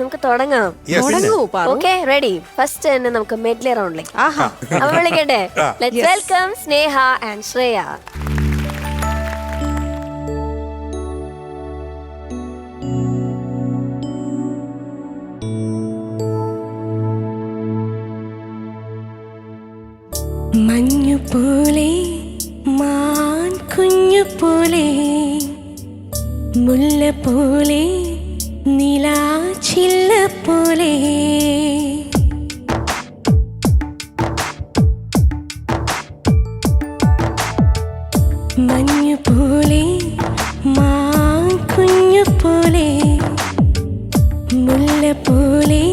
നമുക്ക് തുടങ്ങാം. Okay, ready? First തന്നെ നമുക്ക് മെഡ്ലി റൗണ്ടിലേക്ക് അപ്പൊ വിളിക്കട്ടെ. Let's welcome Sneha and Shreya. മഞ്ഞുപോലെ മാൻ കുഞ്ഞുപോലെ മുല്ല പോലെ നിലാച്ചില്ല പോലെ മഞ്ഞുപോലെ മാൻ കുഞ്ഞുപോലെ മുല്ല പോലെ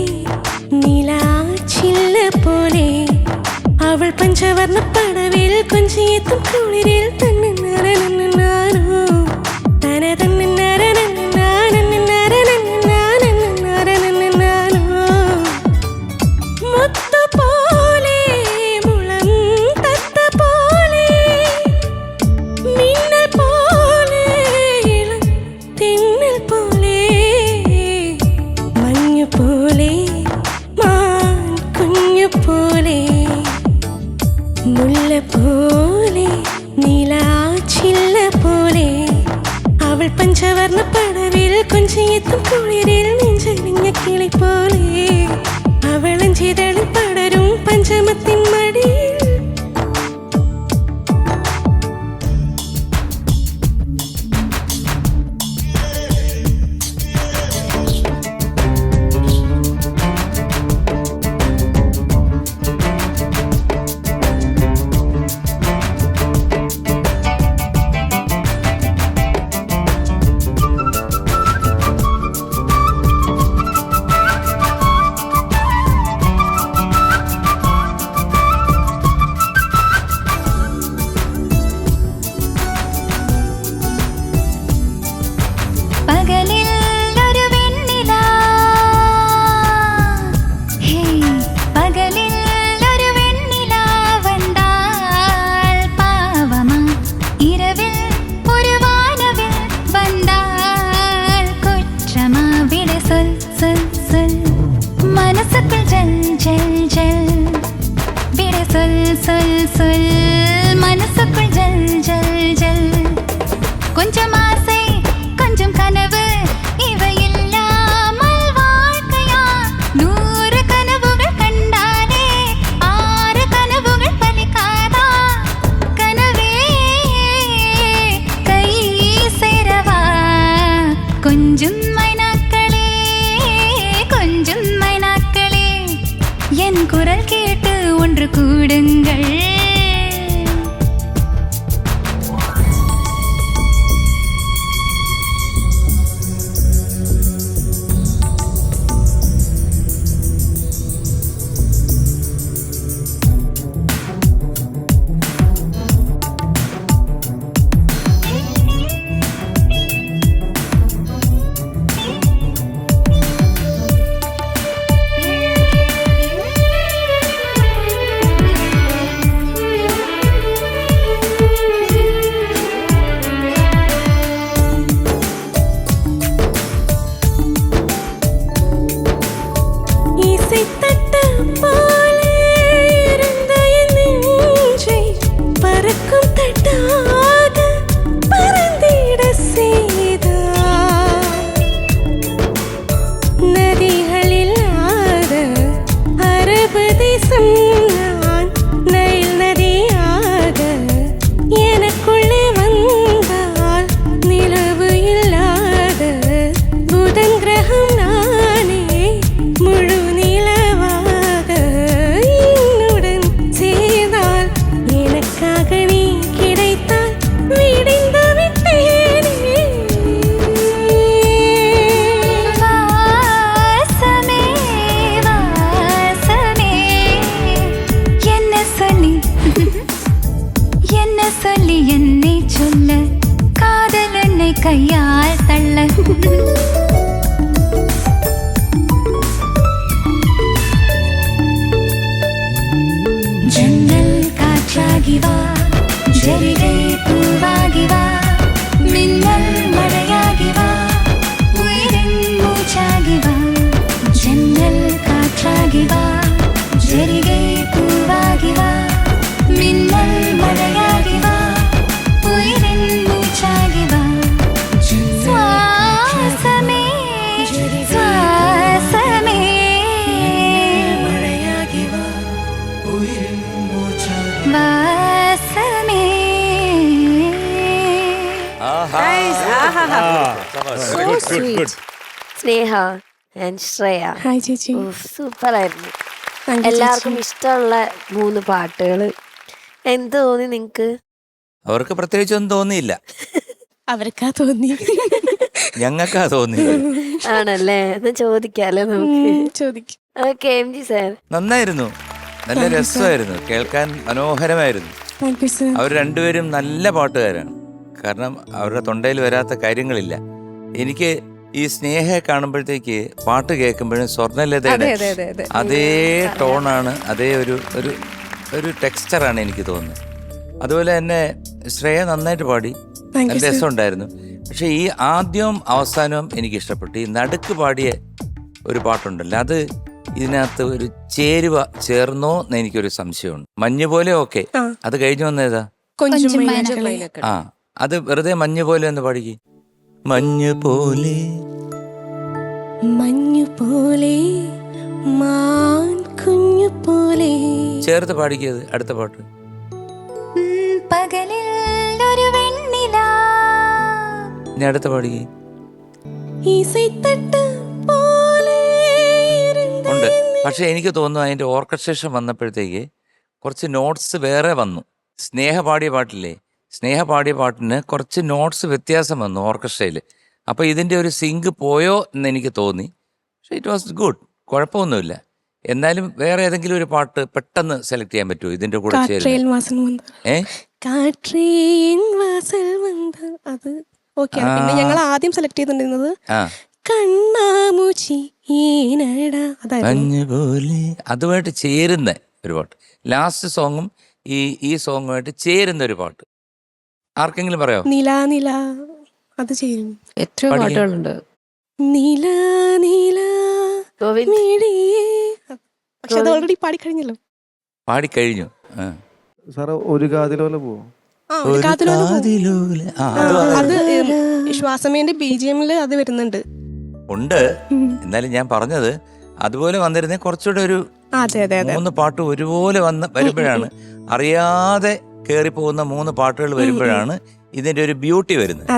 നിലാച്ചില്ല പോലെ അവൾ പഞ്ചവർണ്ണ പടവിൽ കൊഞ്ചിയെത്തും കുളിരിൽ തന്നെ നാനോ തന തന്നെ മുത്തുപോലെ മുളം തത്ത പോലെ മിന്നൽ പോലെ ഇളം തെന്നൽ പോലെ മഞ്ഞു പോലെ മാൻ കുഞ്ഞു പോലെ മുല്ല പോലെ നിലാച്ചില്ല പോലെ അവൾ പഞ്ചവർണ്ണ പടവിൽ കൊഞ്ചിയെത്തും കുളിരിൽ നെഞ്ചലിഞ്ഞ കിളി പോലെ അവളഞ്ചിതളിൽ പടരും പഞ്ചമത്തിൻ മടിയിൽ മനസ്സുക്കുൾ ജൽ ജൽ ജൽ கொஞ்சம் ஆசை கொஞ்சம் கனவு இவையில்லாமல் வாழ்க்கையா 100 கனவுகள் கண்டாலே 6 கனவுகள் பலிக்காதா கனவே கை சேரவா கொஞ்சம் மைனாக்களே என் குரல் கேட்டு ஒன்று கூடுங்கள் സ്നേഹ ആൻഡ് ശ്രേയ. ഹായ് ചേച്ചി. സൂപ്പർ ആയിരുന്നു. എല്ലാവർക്കും ഇഷ്ടമുള്ള 3 പാട്ടുകള്. എന്ത് തോന്നി നിങ്ങക്ക്? അവർക്ക് പ്രത്യേകിച്ചൊന്നും തോന്നിയില്ല. അവർക്കാ തോന്നി, ഞങ്ങൾക്കാ തോന്നിയത്. ആണല്ലേ? എന്ന് ചോദിക്കാലോ നമുക്ക്. ചോദിക്കും. Okay M G sir. നന്നായിരുന്നു, നല്ല രസമായിരുന്നു, കേൾക്കാൻ മനോഹരമായിരുന്നു. അവർ രണ്ടുപേരും നല്ല പാട്ടുകാരാണ്. കാരണം അവരുടെ തൊണ്ടയിൽ വരാത്ത കാര്യങ്ങളില്ല. എനിക്ക് ഈ സ്നേഹയെ കാണുമ്പോഴത്തേക്ക് പാട്ട് കേൾക്കുമ്പോഴും സ്വർണ്ണലതയുടെ അതേ ടോണാണ്, അതേ ഒരു ടെക്സ്ചറാണ് എനിക്ക് തോന്നുന്നത്. അതുപോലെ തന്നെ ശ്രേയ നന്നായിട്ട് പാടി, നല്ല രസമുണ്ടായിരുന്നു. പക്ഷെ ഈ ആദ്യവും അവസാനവും എനിക്ക് ഇഷ്ടപ്പെട്ടു. ഈ നടുക്ക് പാടിയ ഒരു പാട്ടുണ്ടല്ലോ, അത് ഇതിനകത്ത് ഒരു ചേരുവ ചേർന്നോ എന്ന് എനിക്കൊരു സംശയമുണ്ട്. മഞ്ഞ് പോലെ ഓക്കെ, അത് കഴിഞ്ഞു വന്നേതാ? ആ, അത് വെറുതെ മഞ്ഞ് പോലെ ഒന്ന് പാടിക്ക്. മഞ്ഞ് പോലെ കുഞ്ഞു പോലെ ചേർത്ത് പാടിക്കത്. അടുത്ത പാട്ട് ഇനി അടുത്ത പാടിക്ക്. ഉണ്ട്, പക്ഷെ എനിക്ക് തോന്നുന്നു അതിന്റെ ഓർക്കസ്ട്രേഷൻ വന്നപ്പോഴത്തേക്ക് കുറച്ച് നോട്ട്സ് വേറെ വന്നു. സ്നേഹ പാടിയ പാട്ടില്ലേ, സ്നേഹ പാടിയ പാട്ടിന് കുറച്ച് നോട്ട്സ് വ്യത്യാസം വന്നു ഓർക്കസ്ട്രയിൽ. അപ്പോൾ ഇതിൻ്റെ ഒരു സിങ്ക് പോയോ എന്ന് എനിക്ക് തോന്നി. പക്ഷേ ഇറ്റ് വാസ് ഗുഡ്, കുഴപ്പമൊന്നുമില്ല. എന്നാലും വേറെ ഏതെങ്കിലും ഒരു പാട്ട് പെട്ടെന്ന് സെലക്ട് ചെയ്യാൻ പറ്റുമോ ഇതിൻ്റെ കൂടെ പിന്നെ ഞങ്ങൾ ആദ്യം സെലക്ട് ചെയ്തിട്ടുണ്ടായിരുന്നത് അതുമായിട്ട് ചേരുന്ന ഒരു പാട്ട്, ലാസ്റ്റ് സോങ്ങും ഈ സോങ്ങുമായിട്ട് ചേരുന്ന ഒരു പാട്ട് ആർക്കെങ്കിലും പറയാമോ? നില നില, അത് ചേരും. എത്ര പാട്ടുകളുണ്ട്. നീല നീല പക്ഷെ അത് ഓൾറെഡി പാടിക്കഴിഞ്ഞല്ലോ. പാടിക്കഴിഞ്ഞു. സാറ് ഒരു കാതിലോലെ പോവും. അത് ശ്വാസമേന്റെ BGM അത് വരുന്നുണ്ട്. ഉണ്ട്. എന്നാലും ഞാൻ പറഞ്ഞത് അതുപോലെ വന്നിരുന്നേ കുറച്ചുകൂടെ ഒരു 3 പാട്ട് ഒരുപോലെ വരുമ്പോഴാണ്, അറിയാതെ കേറിപ്പോകുന്ന 3 പാട്ടുകൾ വരുമ്പോഴാണ് ഇതിന്റെ ഒരു ബ്യൂട്ടി വരുന്നത്.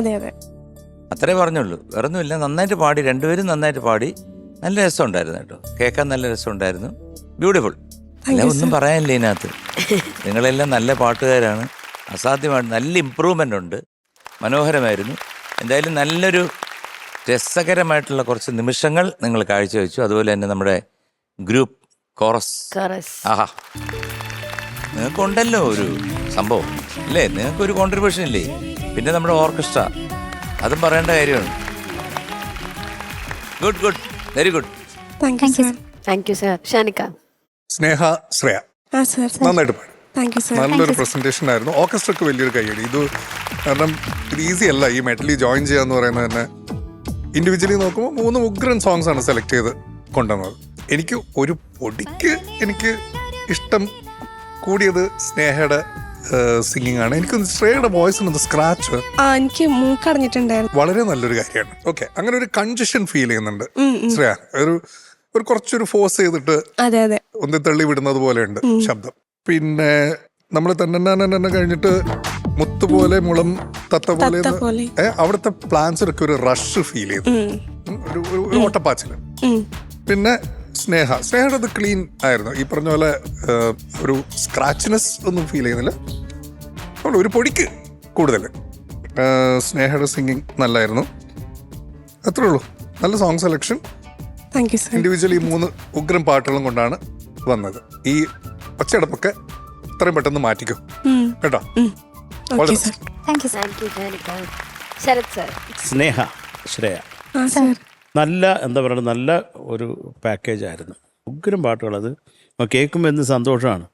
അത്രേ പറഞ്ഞുള്ളൂ, വേറൊന്നുമില്ല. നന്നായിട്ട് പാടി, രണ്ടുപേരും നന്നായിട്ട് പാടി. നല്ല രസമുണ്ടായിരുന്നു കേട്ടോ, കേൾക്കാൻ നല്ല രസമുണ്ടായിരുന്നു. ബ്യൂട്ടിഫുൾ. അല്ല, ഒന്നും പറയാനില്ല ഇതിനകത്ത്. നിങ്ങളെല്ലാം നല്ല പാട്ടുകാരാണ്, അസാധ്യമായിട്ട് നല്ല ഇമ്പ്രൂവ്മെൻ്റ് ഉണ്ട്, മനോഹരമായിരുന്നു. എന്തായാലും നല്ലൊരു രസകരമായിട്ടുള്ള കുറച്ച് നിമിഷങ്ങൾ നിങ്ങൾ കാഴ്ചവെച്ചു. അതുപോലെ തന്നെ നമ്മുടെ ഗ്രൂപ്പ് കോറസ്, ആഹാ, നിങ്ങൾക്കുണ്ടല്ലോ ഒരു സംഭവം അല്ലേ, നിങ്ങൾക്കൊരു കോൺട്രിബ്യൂഷൻ ഇല്ലേ. പിന്നെ നമ്മുടെ ഓർക്കസ്ട്ര, അതും പറയേണ്ട കാര്യമാണ്. Good good, very good. Thank you sir. Shanika. Sneha, Shreya നന്നായിട്ട് പാടി, നല്ലൊരു പ്രസന്റേഷൻ ആയിരുന്നു. ഓർക്കസ്ട്രക്ക് വലിയൊരു കൈയടി. ഇത് കാരണം ഇത് ഈസി അല്ല ഈ മെറ്റലി ജോയിൻ ചെയ്യാന്ന് പറയുന്നത് തന്നെ. ഇൻഡിവിജ്വലി നോക്കുമ്പോൾ 3 ഉഗ്രൻ സോങ്സ് ആണ് സെലക്ട് ചെയ്ത് കൊണ്ടുവന്നത്. എനിക്ക് ഒരു പൊടിക്ക് എനിക്ക് ഇഷ്ടം കൂടിയത് സ്നേഹയുടെ സിംഗിങ് ആണ്. എനിക്ക് ശ്രേയയുടെ വോയിസിന് സ്ക്രാച്ച് എനിക്ക് മൂക്കടഞ്ഞിട്ടുണ്ടായിരുന്നു, വളരെ നല്ലൊരു കാര്യമാണ്. ഓക്കെ, അങ്ങനെ ഒരു കൺജഷൻ ഫീൽ ചെയ്യുന്നുണ്ട് ശ്രേയ. ഒരു കുറച്ചൊരു ഫോഴ്സ് ചെയ്തിട്ട് ഒന്ന് തള്ളി വിടുന്നത് പോലെയുണ്ട് ശബ്ദം. പിന്നെ നമ്മൾ തന്നെ കഴിഞ്ഞിട്ട് മുത്തുപോലെ മുളം തത്ത പോലെ അവിടുത്തെ പ്ലാൻസിലൊക്കെ ഒരു റഷ് ഫീൽ ചെയ്തു, ഒരു ഓട്ടപ്പാച്ചില്. പിന്നെ സ്നേഹയുടെ അത് ക്ലീൻ ആയിരുന്നു. ഈ പറഞ്ഞ പോലെ ഒരു സ്ക്രാച്ച്നെസ് ഒന്നും ഫീൽ ചെയ്യുന്നില്ല. ഒരു പൊടിക്ക് കൂടുതൽ. സ്നേഹയുടെ സിംഗിങ് നല്ലായിരുന്നു. അത്രേ ഉള്ളൂ. നല്ല സോങ് സെലക്ഷൻ. ഇൻഡിവിജ്വലി 3 ഉഗ്രം പാട്ടുകളും കൊണ്ടാണ് വന്നത്. ഈ ഒച്ചയടപ്പൊക്കെ ഇത്രയും പെട്ടെന്ന് മാറ്റിക്കും കേട്ടോ. സ്നേഹ, ശ്രേയ നല്ല എന്താ പറയുക, നല്ല ഒരു പാക്കേജ് ആയിരുന്നു. ഉഗ്രം പാട്ടുകൾ, അത് കേൾക്കുമ്പോൾ എന്ത് സന്തോഷമാണ്.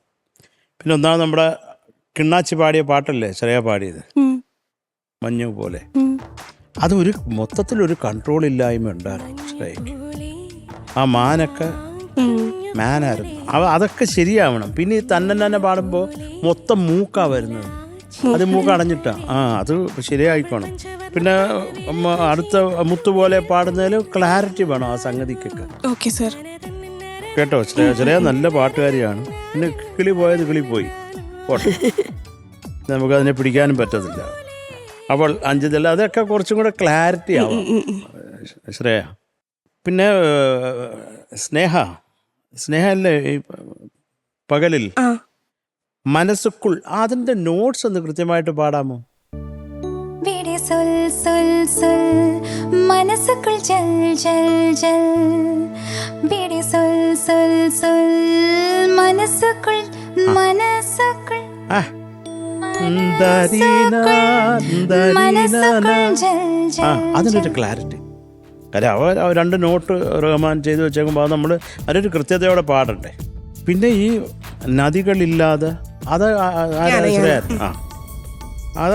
പിന്നെ ഒന്നാമത് നമ്മുടെ കിണ്ണാച്ചി പാടിയ പാട്ടല്ലേ ശ്രേയ പാടിയത്, മഞ്ഞു പോലെ. അതൊരു മൊത്തത്തിലൊരു കൺട്രോൾ ഇല്ലായ്മ ഉണ്ടായിരുന്നു ശ്രേയക്ക്. ആ മാനായിരുന്നു. അതൊക്കെ ശരിയാവണം. പിന്നെ ഈ തന്നെ പാടുമ്പോൾ മൊത്തം മൂക്കാ വരുന്നത്, അത് മൂക്ക് അടഞ്ഞിട്ടാ. അത് ശരിയായിക്കോണം. പിന്നെ അടുത്ത മുത്തുപോലെ പാടുന്നതിൽ ക്ലാരിറ്റി വേണം ആ സംഗതിക്കൊക്കെ. കേട്ടോ, ശ്രേയ നല്ല പാട്ടുകാരിയാണ്. പിന്നെ കിളി പോയത് കിളി പോയി, നമുക്കതിനെ പിടിക്കാനും പറ്റത്തില്ല. അവൾ അഞ്ചിതല്ല, അതൊക്കെ കുറച്ചും കൂടെ ക്ലാരിറ്റി ആവാം ശ്രേയ. പിന്നെ സ്നേഹ അല്ലേ ഈ പകലിൽ ആ മനസ്സുക്കുൾ, അതിൻ്റെ നോട്ട്സ് ഒന്ന് കൃത്യമായിട്ട് പാടാമോ? വീടേ സൊൽ സൊൽ സൊൽ മനസ്സുക്കുൾ ജൽ ജൽ ജൽ. വീടേ സൊൽ സൊൽ സൊൽ മനസ്സുക്കുൾ മനസ്സുക്കുൾ ആ ദരീന, മനസ്സുക്കുൾ ജൽ ആ ജൽ. അതിനൊരു ക്ലാരിറ്റി. കാര്യം അവർ രണ്ട് നോട്ട് റഹ്മാൻ ചെയ്ത് വെച്ചേക്കുമ്പോൾ അത് നമ്മൾ അതൊരു കൃത്യതയോടെ പാടണ്ടേ. പിന്നെ ഈ നദികളില്ലാതെ അത് ശ്രേയ, ആ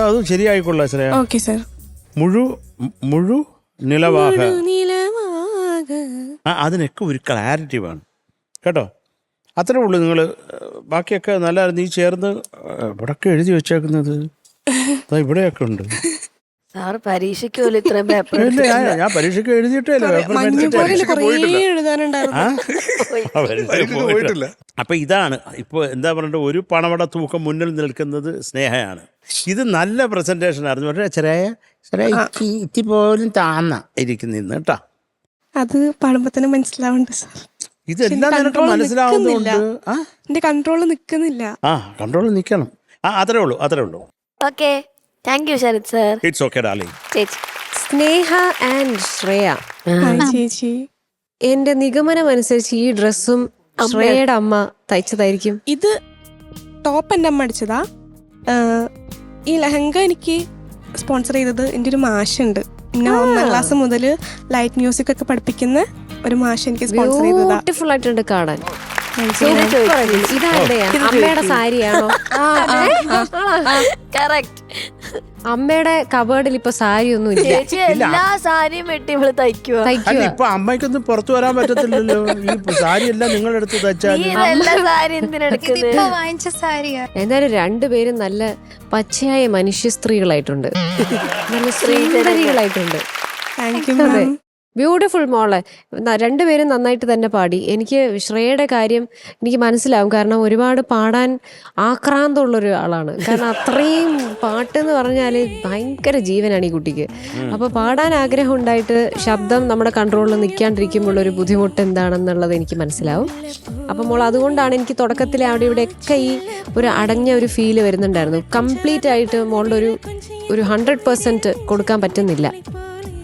അത് ശരിയായിക്കൊള്ളാം ശ്രേയ. Okay sir. മുഴു നിലവാക, നിലവാക. അതിനൊക്കെ ഒരു ക്ലാരിറ്റി വേണം കേട്ടോ. അത്രേ ഉള്ളൂ. നിങ്ങൾ ബാക്കിയൊക്കെ നല്ല നീ ചേർന്ന് ഇവിടൊക്കെ എഴുതി വെച്ചേക്കുന്നത് ഇവിടെയൊക്കെ ഉണ്ട്. സാർ പരീക്ഷയ്ക്ക് പോലും ഇത്രയും പേപ്പർ ഇല്ല, ഞാൻ പരീക്ഷയ്ക്ക് എഴുതിയിട്ടേ മഞ്ഞുപോലെ കുറേ എഴുതാനുണ്ടായിരുന്നു. പോയിട്ടില്ല. അപ്പൊ ഇതാണ് ഇപ്പൊ എന്താ പറയണ്ടത്, ഒരു പണവട തൂക്കം മുന്നിൽ നിൽക്കുന്നത് സ്നേഹയാണ്. ഇത് നല്ല പ്രസന്റേഷൻ ആയിരുന്നു. പക്ഷേ ചെറിയ ഇത്തി പോലും താന്ന ഇരിക്കുന്ന കേട്ടാ. അത് പാടുമ്പോ തന്നെ മനസ്സിലാവുന്നുണ്ട് സാർ. ഇതെല്ലാം നിനക്ക് മനസ്സിലാവുന്നുണ്ട്. എന്റെ കൺട്രോള് നിക്കുന്നില്ല. കൺട്രോൾ നിൽക്കണം. അത്രേ ഉള്ളൂ. Okay, thank you Sharath sir. It's okay darling. ചേച്ചി സ്നേഹ ആൻഡ് ശ്രേയ, ഹായ് ചേച്ചി. എന്റെ നിഗമനം അനുസരിച്ച് ഈ ഡ്രസ്സും ശ്രേയയുടെ അമ്മ തയ്ച്ചതായിരിക്കും. ഇത് ടോപ്പ് എൻ്റെ അമ്മ അടിച്ചതാ. ഈ ലെഹങ്ക എനിക്ക് സ്പോൺസർ ചെയ്തത് എൻ്റെ ഒരു മാഷുണ്ട്. എന്നെ 1ാം ക്ലാസ് മുതൽ ലൈറ്റ് മ്യൂസിക് ഒക്കെ പഠിപ്പിക്കുന്ന ഒരു മാഷ് എനിക്ക് സ്പോൺസർ ചെയ്തതാ. ബ്യൂട്ടിഫുൾ ആയിട്ടുണ്ട് കാണാൻ. ഇതാരുടെയാ? അമ്മയുടെ സാരിയാണോ? കറക്റ്റ്. അമ്മയുടെ കബേർഡിൽ ഇപ്പൊ സാരി ഒന്നും ഇല്ല. ചേച്ചി എല്ലാ സാരിയും വെട്ടി ഇവള് തയ്ക്കുക. അല്ല, ഇപ്പൊ അമ്മയ്ക്കൊന്നും പുറത്തു വരാൻ പറ്റത്തില്ലല്ലോ. ഈ സാരി എല്ലാം നിങ്ങളെടുത്ത് തയ്ച്ചാൽ എല്ലാ സാരി എന്തിനെടുക്കുന്നത്? ഇതിപ്പോ വാങ്ങിച്ച സാരിയാ. എന്തായാലും രണ്ടുപേരും നല്ല പച്ചയായ മനുഷ്യ സ്ത്രീകളായിട്ടുണ്ട്, നല്ല സ്ത്രീകളായിട്ടുണ്ട്. Thank you ma'am. ബ്യൂട്ടിഫുൾ മോളെ. രണ്ടുപേരും നന്നായിട്ട് തന്നെ പാടി. എനിക്ക് ശ്രേയയുടെ കാര്യം എനിക്ക് മനസ്സിലാവും, കാരണം ഒരുപാട് പാടാൻ ആക്രാന്തമുള്ളൊരു ആളാണ്. കാരണം അത്രയും പാട്ടെന്ന് പറഞ്ഞാൽ ഭയങ്കര ജീവനാണ് ഈ കുട്ടിക്ക്. അപ്പോൾ പാടാൻ ആഗ്രഹം ഉണ്ടായിട്ട് ശബ്ദം നമ്മുടെ കൺട്രോളിൽ നിൽക്കാണ്ടിരിക്കുമ്പോഴൊരു ബുദ്ധിമുട്ട് എന്താണെന്നുള്ളത് എനിക്ക് മനസ്സിലാവും. അപ്പം മോൾ അതുകൊണ്ടാണ് എനിക്ക് തുടക്കത്തിൽ അവിടെ ഇവിടെയൊക്കെ ഈ ഒരു അടഞ്ഞ ഒരു ഫീല് വരുന്നുണ്ടായിരുന്നു. കംപ്ലീറ്റ് ആയിട്ട് മോളുടെ ഒരു 100% കൊടുക്കാൻ പറ്റുന്നില്ല,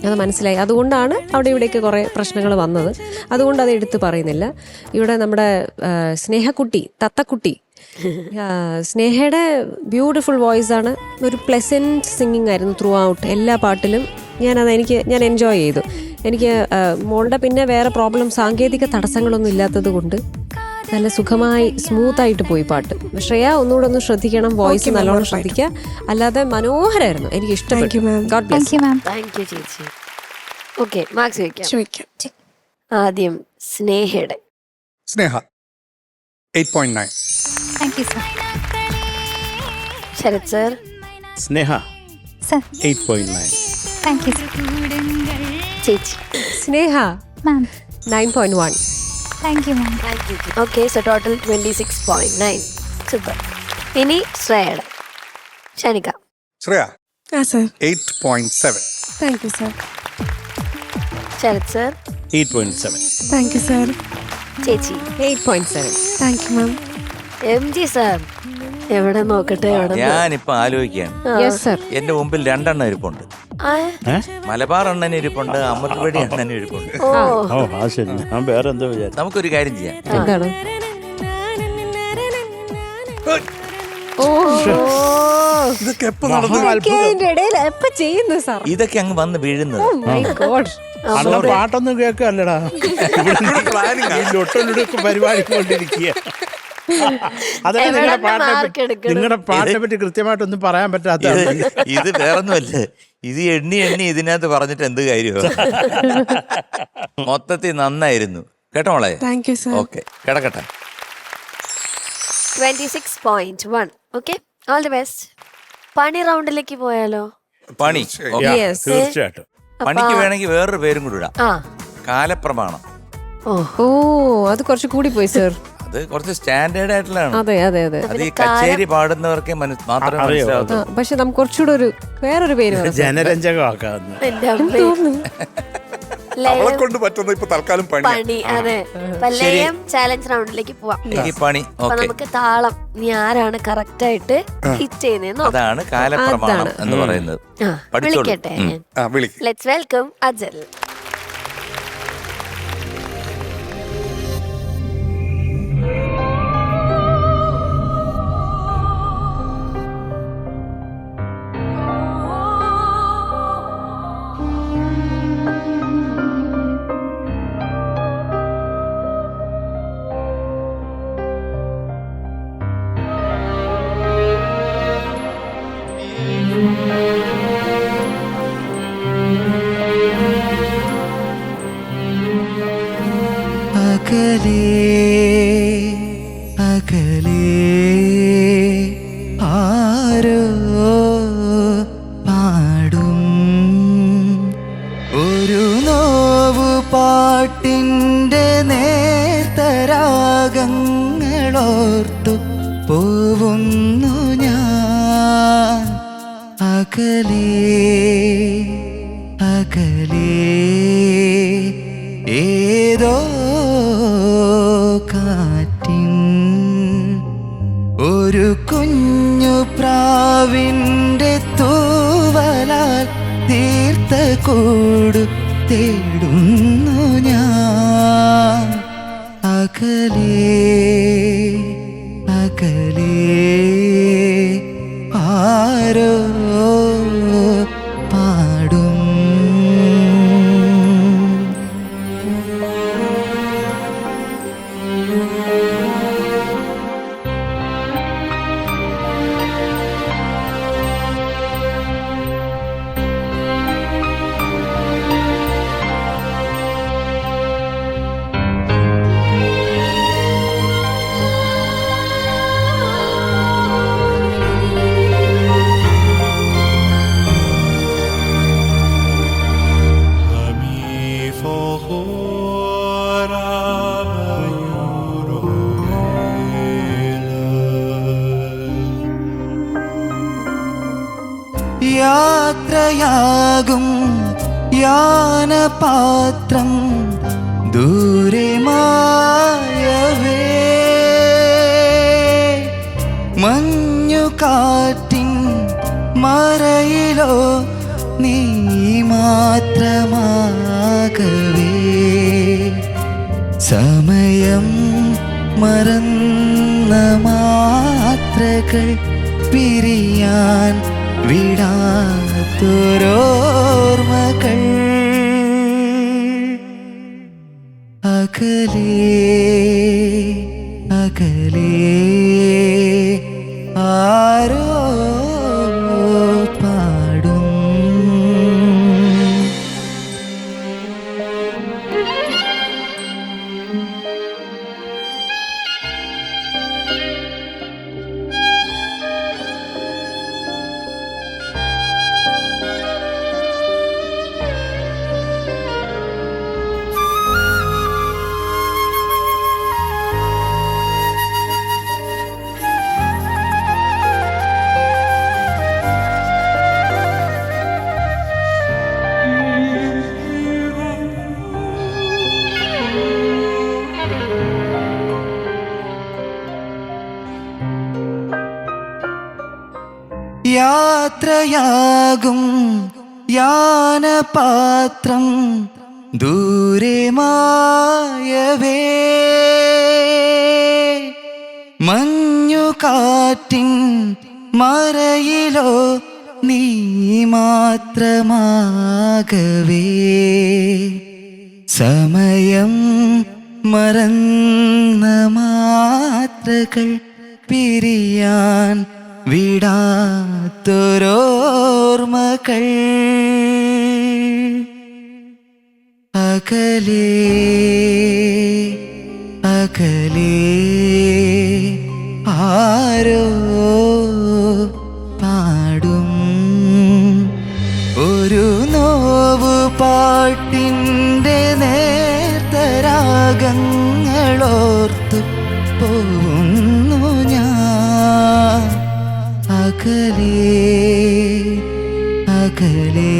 അത് മനസ്സിലായി. അതുകൊണ്ടാണ് അവിടെ ഇവിടേക്ക് കുറേ പ്രശ്നങ്ങൾ വന്നത്. അതുകൊണ്ട് അത് എടുത്ത് പറയുന്നില്ല. ഇവിടെ നമ്മുടെ സ്നേഹക്കുട്ടി, തത്തക്കുട്ടി, സ്നേഹയുടെ ബ്യൂട്ടിഫുൾ വോയിസ് ആണ്. ഒരു പ്ലെസൻറ്റ് സിംഗിങ് ആയിരുന്നു ത്രൂ ഔട്ട് എല്ലാ പാട്ടിലും. ഞാൻ എൻജോയ് ചെയ്തു. എനിക്ക് മോളുടെ പിന്നെ വേറെ പ്രോബ്ലം, സാങ്കേതിക തടസ്സങ്ങളൊന്നും ഇല്ലാത്തത് കൊണ്ട് നല്ല സുഖമായി സ്മൂത്തായിട്ട് പോയി പാട്ട്. ശ്രേയ ഒന്നുകൂടെ ഒന്ന് ശ്രദ്ധിക്കണം, വോയിസ് നല്ലോണം ശ്രദ്ധിക്കുക. അല്ലാതെ മനോഹരമായിരുന്നു, എനിക്ക് ഇഷ്ടപ്പെട്ടു. God bless. താങ്ക് യു ചേച്ചി. ഓക്കെ, മാർക്സ് ചോദിക്കാം. ആദ്യം സ്നേഹയുടെ. Sneha 8.9. Thank you sir. Sharath sir. Sneha sir 8.9. Thank you sir. ചേച്ചി. Sneha ma'am 9.1. Thank you ma'am. Okay, so total 26.9. Super. ഇനി ശ്രേയയുടെ. ഷനിക. ശ്രേയ ആ sir. 8.7. Thank you sir. Sharath sir. 8.7. Thank you sir. ചേച്ചി. 8.7. Thank you ma'am. MG sir. എവിടെ നോക്കട്ടെ, എവിടെ ഞാനിപ്പോ ആലോചിക്കുകയാണ്. Yes sir. എന്റെ മുമ്പിൽ 2 എണ്ണം ഇരിപ്പുണ്ട്. മലബാർ അണ്ണൻ ഇരിപ്പുണ്ട്, അമൃതപടി അണ്ണൻ ഇരിപ്പുണ്ട്. ആ ശരി. ഞാൻ വേറെ എന്താ വിചാരിച്ചു. നമുക്കൊരു കാര്യം ചെയ്യാം. എന്താണ്? ഇതൊക്കെ എപ്പോ നടന്നു? എപ്പോ ചെയ്യുന്നു സാർ? ഇതൊക്കെ അങ്ങ് വന്ന് വീഴുന്നത്. My God. അണ്ണ പാട്ടൊന്നും കേൾക്കല്ലടാ, ലൊട്ടൊക്കെ പരിപാടി കൊണ്ടിരിക്കുക. അതല്ല നിങ്ങളുടെ പാട്ടിനെ പറ്റി കൃത്യമായിട്ടൊന്നും പറയാൻ പറ്റാത്ത. ഇത് വേറൊന്നുമല്ല, ഇത് എണ്ണി ഇതിനകത്ത് പറഞ്ഞിട്ട് എന്ത് കാര്യമാണ്. മൊത്തത്തിൽ നന്നായിരുന്നു കേട്ടോ മോളെ. Thank you sir. ഓക്കെ, കിടക്കട്ടെ. 26.1. Okay, all the best. പണി റൗണ്ടിലേക്ക് പോയാലോ? പണി തീർച്ചയായിട്ടും. പണിക്ക് വേണമെങ്കിൽ വേറൊരു പേരും കൂടി ഇടാം. ആ, കാലപ്രമാണം. ഓ അത് കുറച്ച് കൂടി പോയി സർ. അത് കുറച്ച് സ്റ്റാൻഡേർഡ് ആയിട്ടുള്ളതാണ്. അതെ അതെ അതെ. അത് ഈ കച്ചേരി പാടുന്നവർക്കേ മാത്രമേ മനസ്സിലാവൂ. പക്ഷെ നമുക്ക് കുറച്ചുകൂടെ ഒരു വേറൊരു പേര് ജനരഞ്ജകമാക്കാന്ന് അവളെ കൊണ്ട് പറ്റുന്ന ഇപ്പൊ തൽക്കാലം പണി. അതെ, ലയം ചാലഞ്ച് റൗണ്ടിലേക്ക് പോവാം. പണി. അപ്പൊ നമുക്ക് താളം നീ ആരാണ് കറക്റ്റ് ആയിട്ട് ഹിറ്റ് ചെയ്യുന്നതെന്നോ. അതാണ് കാലപ്രമാണം എന്ന് പറയുന്നത്. വിളിക്കട്ടെ, ലെറ്റ്സ് വെൽക്കം അജൽ. അകലേ അകലേ ആരോ പാടും ഒരു നോവു പാട്ടിൻ്റെ നേർത്തരാഗങ്ങളോർത്തു പോവുന്നു ഞാൻ. അകലേ അകലേ ഏതോ കാറ്റിൻ ഒരു കുഞ്ഞു പ്രാവിൻ്റെ തൂവലാൽ തീർത്ത കൂടു തേടുന്നു ഞാൻ. അകലേ അകലേ ആരോ പാടും. യാത്രയാകും യാനപാത്രം ദൂരെ മായവേ മഞ്ഞുകാറ്റിൻ മറയിലോ നീ മാത്രമാകവേ സമയം മറന്ന മാത്രകൾ പിരിയാൻ വിടാത്തൊരോർമ്മകൾ. അകലേ അകലേ ആരോ പാടും. യാത്രയാകും യാനപാത്രം ദൂരെ മായവേ മഞ്ഞുകാറ്റിൻ മറയിലോ നീ മാത്രമാകവേ സമയം മറന്ന മാത്രകൾ പിരിയാൻ വിടാത്തൊരോർമ്മകൾ. അകലേ അകലേ ആരോ പാടും ഒരു നോവു പാട്ടിൻ്റെ നേർത്തരാ രാഗങ്ങളോർത്തു പോകുന്നു ഞാൻ അകലേ അകലേ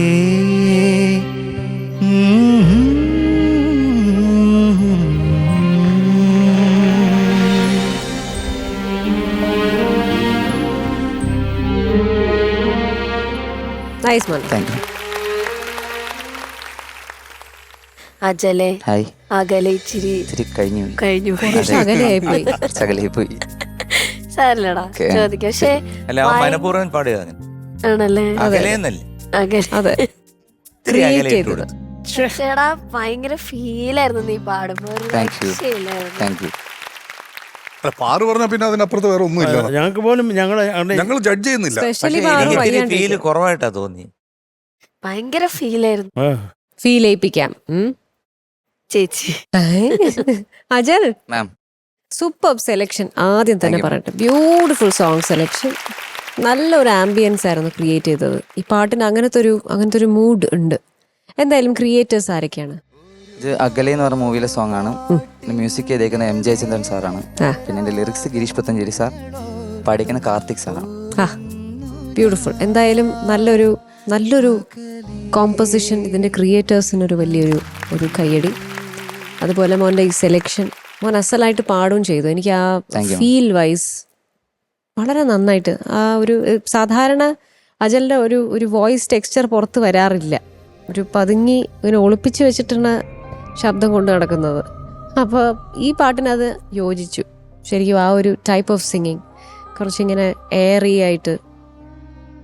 നൈസ് മോനെ. Thank you. അജലെ ഹായ്. അകലെ ഇച്ചിരി ഇത്തിരി കഴിഞ്ഞു കഴിഞ്ഞു കുറച്ച് അകലെയായി പോയി. സകലേ പോയി. സാരില്ലടാ Okay. ചോദിക്കാം. പക്ഷേ അല്ല അവൻ മനഃപൂർവ്വം പാടിയത് അങ്ങനെ ആണല്ലേ അകലേന്നല്ലേ അകലെ അതെ ഇത്തിരി Create അകലെ ഇട്ടു ചെയ്തത്. കൊടുത്തു. ചേടാ ഭയങ്കര ഫീലായിരുന്നു നീ പാടുമ്പോ ഒരു Thank you. രക്ഷയില്ലായിരുന്നു. Thank you. അല്ല, പാറു പറഞ്ഞാൽ പിന്നെ അതിനപ്പുറത്ത് വേറെ ഒന്നുമില്ല. ഞങ്ങൾക്ക് പോലും ഞങ്ങളെ ഞങ്ങൾ ജഡ്ജ് ചെയ്യുന്നില്ല. സ്പെഷ്യലി പക്ഷേ എനിക്ക് ഇത്തിരി ഫീല് കുറവായിട്ടാ തോന്നി. ഭയങ്കര ഫീലായിരുന്നു ഫീൽ ചെയ്യിപ്പിക്കാം. ചേച്ചി. അജൽ മാം. Super selection. ആദ്യം തന്നെ Thank you. പറയട്ടെ, ബ്യൂട്ടിഫുൾ സോങ് സെലക്ഷൻ. നല്ലൊരു ആംബിയൻസ് ആയിരുന്നു ക്രിയേറ്റ് ചെയ്തത്. ഈ പാട്ടിന് അങ്ങനത്തെ ഒരു മൂഡ് ഉണ്ട്. എന്തായാലും ക്രിയേറ്റേഴ്സ് ആരൊക്കെയാണ്? ഇത് അകലെ എന്ന് പറഞ്ഞ മൂവിയിലെ സോങ് ആണ്. മ്യൂസിക് ചെയ്തേക്കുന്ന എം ജയചന്ദ്രൻ സാറാണ്. പിന്നെ എൻ്റെ ലിറിക്സ് ഗിരീഷ് പുത്തഞ്ചേരി സാർ, പാടിക്കുന്ന കാർത്തിക് സാറാണ്. ബ്യൂട്ടിഫുൾ. എന്തായാലും നല്ലൊരു കോമ്പോസിഷൻ. ഇതിൻ്റെ ക്രിയേറ്റേഴ്സിനൊരു വലിയൊരു കയ്യടി. അതുപോലെ മോൻ്റെ ഈ സെലക്ഷൻ, മോൻ അസലായിട്ട് പാടുകയും ചെയ്തു. എനിക്ക് ആ Thank you. ഫീൽ വൈസ് വളരെ നന്നായിട്ട് ആ ഒരു സാധാരണ അജലിൻ്റെ ഒരു വോയിസ് ടെക്സ്ചർ പുറത്ത് വരാറില്ല. ഒരു പതുങ്ങി ഇങ്ങനെ ഒളിപ്പിച്ച് വെച്ചിട്ടാണ് ശബ്ദം കൊണ്ട് നടക്കുന്നത്. അപ്പോൾ ഈ പാട്ടിനത് യോജിച്ചു ശരിക്കും. ആ ഒരു ടൈപ്പ് ഓഫ് സിംഗിങ് കുറച്ചിങ്ങനെ എയറി ആയിട്ട്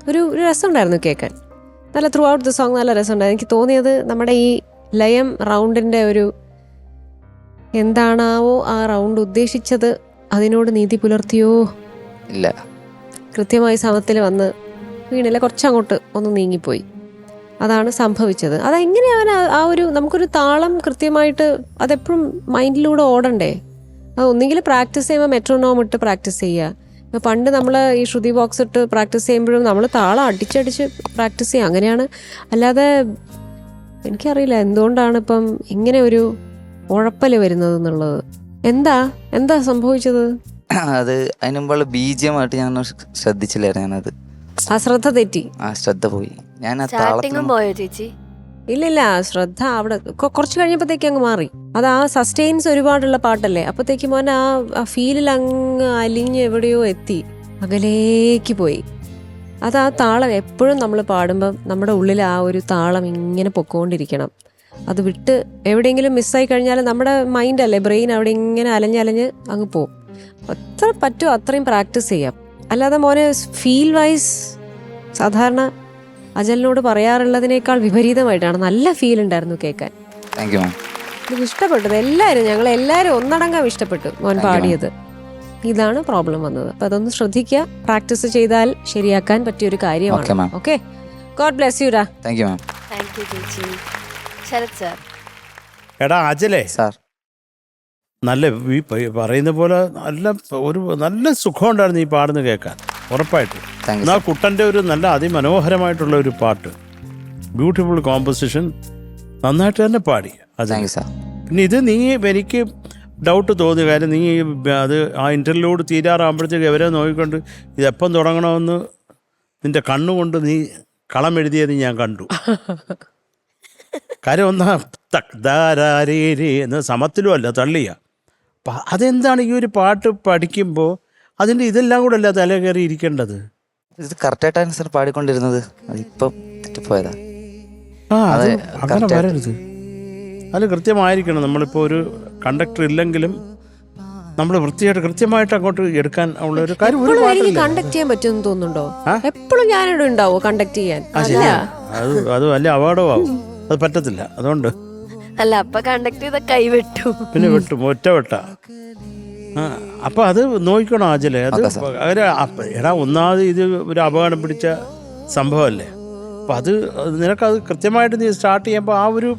ഒരു രസമുണ്ടായിരുന്നു കേൾക്കാൻ. നല്ല ത്രൂ ഔട്ട് ദ സോങ് നല്ല രസമുണ്ടായിരുന്നു. എനിക്ക് തോന്നിയത് നമ്മുടെ ഈ ലയം റൗണ്ടിൻ്റെ എന്താണാവോ ആ റൗണ്ട് ഉദ്ദേശിച്ചത്, അതിനോട് നീതി പുലർത്തിയോ ഇല്ല, കൃത്യമായി സമത്തിൽ വന്ന് വീണില്ല, കുറച്ചങ്ങോട്ട് ഒന്ന് നീങ്ങിപ്പോയി. അതാണ് സംഭവിച്ചത്. അതെങ്ങനെയാണ് നമുക്കൊരു താളം കൃത്യമായിട്ട് അതെപ്പോഴും മൈൻഡിലൂടെ ഓടണ്ടേ? അത് ഒന്നുകിൽ പ്രാക്ടീസ് ചെയ്യുമ്പോൾ മെട്രോണോം ഇട്ട് പ്രാക്ടീസ് ചെയ്യുക. ഇപ്പോൾ പണ്ട് നമ്മൾ ഈ ശ്രുതി ബോക്സ് ഇട്ട് പ്രാക്ടീസ് ചെയ്യുമ്പോഴും നമ്മൾ താളം അടിച്ചടിച്ച് പ്രാക്ടീസ് ചെയ്യുക. അങ്ങനെയാണ്. അല്ലാതെ എനിക്കറിയില്ല എന്തുകൊണ്ടാണ് ഇപ്പം ഇങ്ങനെ ഒരു ഉഴപ്പൽ വരുന്നത് എന്നുള്ളത്. എന്താ സംഭവിച്ചത്? അത് അതിന് മുമ്പുള്ള ബീജിയമായിട്ട് ഞാൻ ശ്രദ്ധിച്ചില്ലായിരുന്നു. ഞാനത് ശ്രദ്ധ തെറ്റി. ശ്രദ്ധ പോയി. ഞാൻ ആ സ്റ്റാർട്ടിങ്ങും പോയോ ചേച്ചി? ഇല്ലില്ല, ശ്രദ്ധ അവിടെ കുറച്ച് കഴിഞ്ഞപ്പോഴത്തേക്ക് അങ്ങ് മാറി. അത് ആ സസ്റ്റെയിൻസ് ഒരുപാടുള്ള പാട്ടല്ലേ, അപ്പോഴത്തേക്ക് മോൻ ആ ഫീലിൽ അങ്ങ് അലിഞ്ഞ് എവിടെയോ എത്തി, അകലേക്ക് പോയി. അത് ആ താളം എപ്പോഴും നമ്മൾ പാടുമ്പം നമ്മുടെ ഉള്ളിൽ ആ ഒരു താളം ഇങ്ങനെ പൊക്കോണ്ടിരിക്കണം. അത് വിട്ട് എവിടെയെങ്കിലും മിസ്സായി കഴിഞ്ഞാൽ നമ്മുടെ മൈൻഡല്ലേ, ബ്രെയിൻ അവിടെ ഇങ്ങനെ അലഞ്ഞ് അങ്ങ് പോവും. എത്ര പറ്റുമോ അത്രയും പ്രാക്ടീസ് ചെയ്യാം. അല്ലാതെ മോനെ ഫീൽ വൈസ് സാധാരണ അജലിനോട് പറയാറുള്ളതിനേക്കാൾ വിപരീതമായിട്ടാണ്. നല്ല ഫീൽ ഉണ്ടായിരുന്നു കേൾക്കാൻ. എനിക്ക് ഇഷ്ടപ്പെട്ടത്. ഞങ്ങളെല്ലാവരും ഒന്നടങ്കം ഇഷ്ടപ്പെട്ടു മോൻ പാടിയത്. ഇതാണ് പ്രോബ്ലം വന്നത്. അപ്പം അതൊന്ന് ശ്രദ്ധിക്കുക. പ്രാക്ടീസ് ചെയ്താൽ ശരിയാക്കാൻ പറ്റിയൊരു കാര്യമാണ്. Okay, God bless you. Thank you ചേച്ചി. ശരത് സാർ. എടാ അജലേ സാർ, നല്ല ഈ പറയുന്ന പോലെ നല്ല സുഖം ഉണ്ടായിരുന്നു ഈ പാടുന്ന കേൾക്കാൻ, ഉറപ്പായിട്ടും. എന്നാ കുട്ടൻ്റെ ഒരു നല്ല അതിമനോഹരമായിട്ടുള്ള ഒരു പാട്ട്, ബ്യൂട്ടിഫുൾ കോമ്പോസിഷൻ, നന്നായിട്ട് തന്നെ പാടി. പിന്നെ ഇത് എനിക്ക് ഡൗട്ട് തോന്നിയ കാര്യം, നീ അത് ആ ഇൻ്റർവ്യൂട് തീരാറാകുമ്പോഴത്തേക്ക് എവരെ നോക്കിക്കൊണ്ട് ഇതെപ്പം തുടങ്ങണമെന്ന് നിന്റെ കണ്ണുകൊണ്ട് നീ കളം എഴുതിയത് ഞാൻ കണ്ടു. കാര്യം ഒന്നാ തക്താരേ എന്ന് സമത്തിലും അല്ല തള്ളിയ. അപ്പം അതെന്താണ് ഈ ഒരു പാട്ട് പഠിക്കുമ്പോൾ അതിൻ്റെ ഇതെല്ലാം കൂടെ അല്ല തല കയറി ഇരിക്കേണ്ടത്. ഇത് കറക്റ്റായിട്ടാണ് സാർ പാടിക്കൊണ്ടിരുന്നത്. അതിപ്പം തെറ്റിപ്പോയതാ. അത് അങ്ങനെ വരരുത്. അത് കൃത്യമായിരിക്കണം. നമ്മളിപ്പോൾ ഒരു കണ്ടക്ടർ ഇല്ലെങ്കിലും നമ്മൾ വൃത്തിയായിട്ട് കൃത്യമായിട്ട് അങ്ങോട്ട് എടുക്കാൻ ഉള്ള ഒരു കാര്യം. എനിക്ക് കണ്ടക്ട് ചെയ്യാൻ പറ്റുമെന്ന് തോന്നുന്നുണ്ടോ? എപ്പോഴും ഞാനിവിടെ ഉണ്ടാവോ കണ്ടക്ട് ചെയ്യാൻ? അത് വലിയ അപകടവും ആവും. അത് പറ്റത്തില്ല. അതുകൊണ്ട് അല്ല, അപ്പൊ കണ്ടക്ട് ചെയ്ത കൈവിട്ടു, പിന്നെ വെട്ടും ഒറ്റ വെട്ട. അപ്പൊ അത് നോക്കണം ആജലെ. അത് എടാ ഒന്നാമത് ഇത് ഒരു അപകടം പിടിച്ച സംഭവമല്ലേ. അപ്പം നിനക്കത് കൃത്യമായിട്ട് നീ സ്റ്റാർട്ട് ചെയ്യുമ്പോൾ ആ ഒരു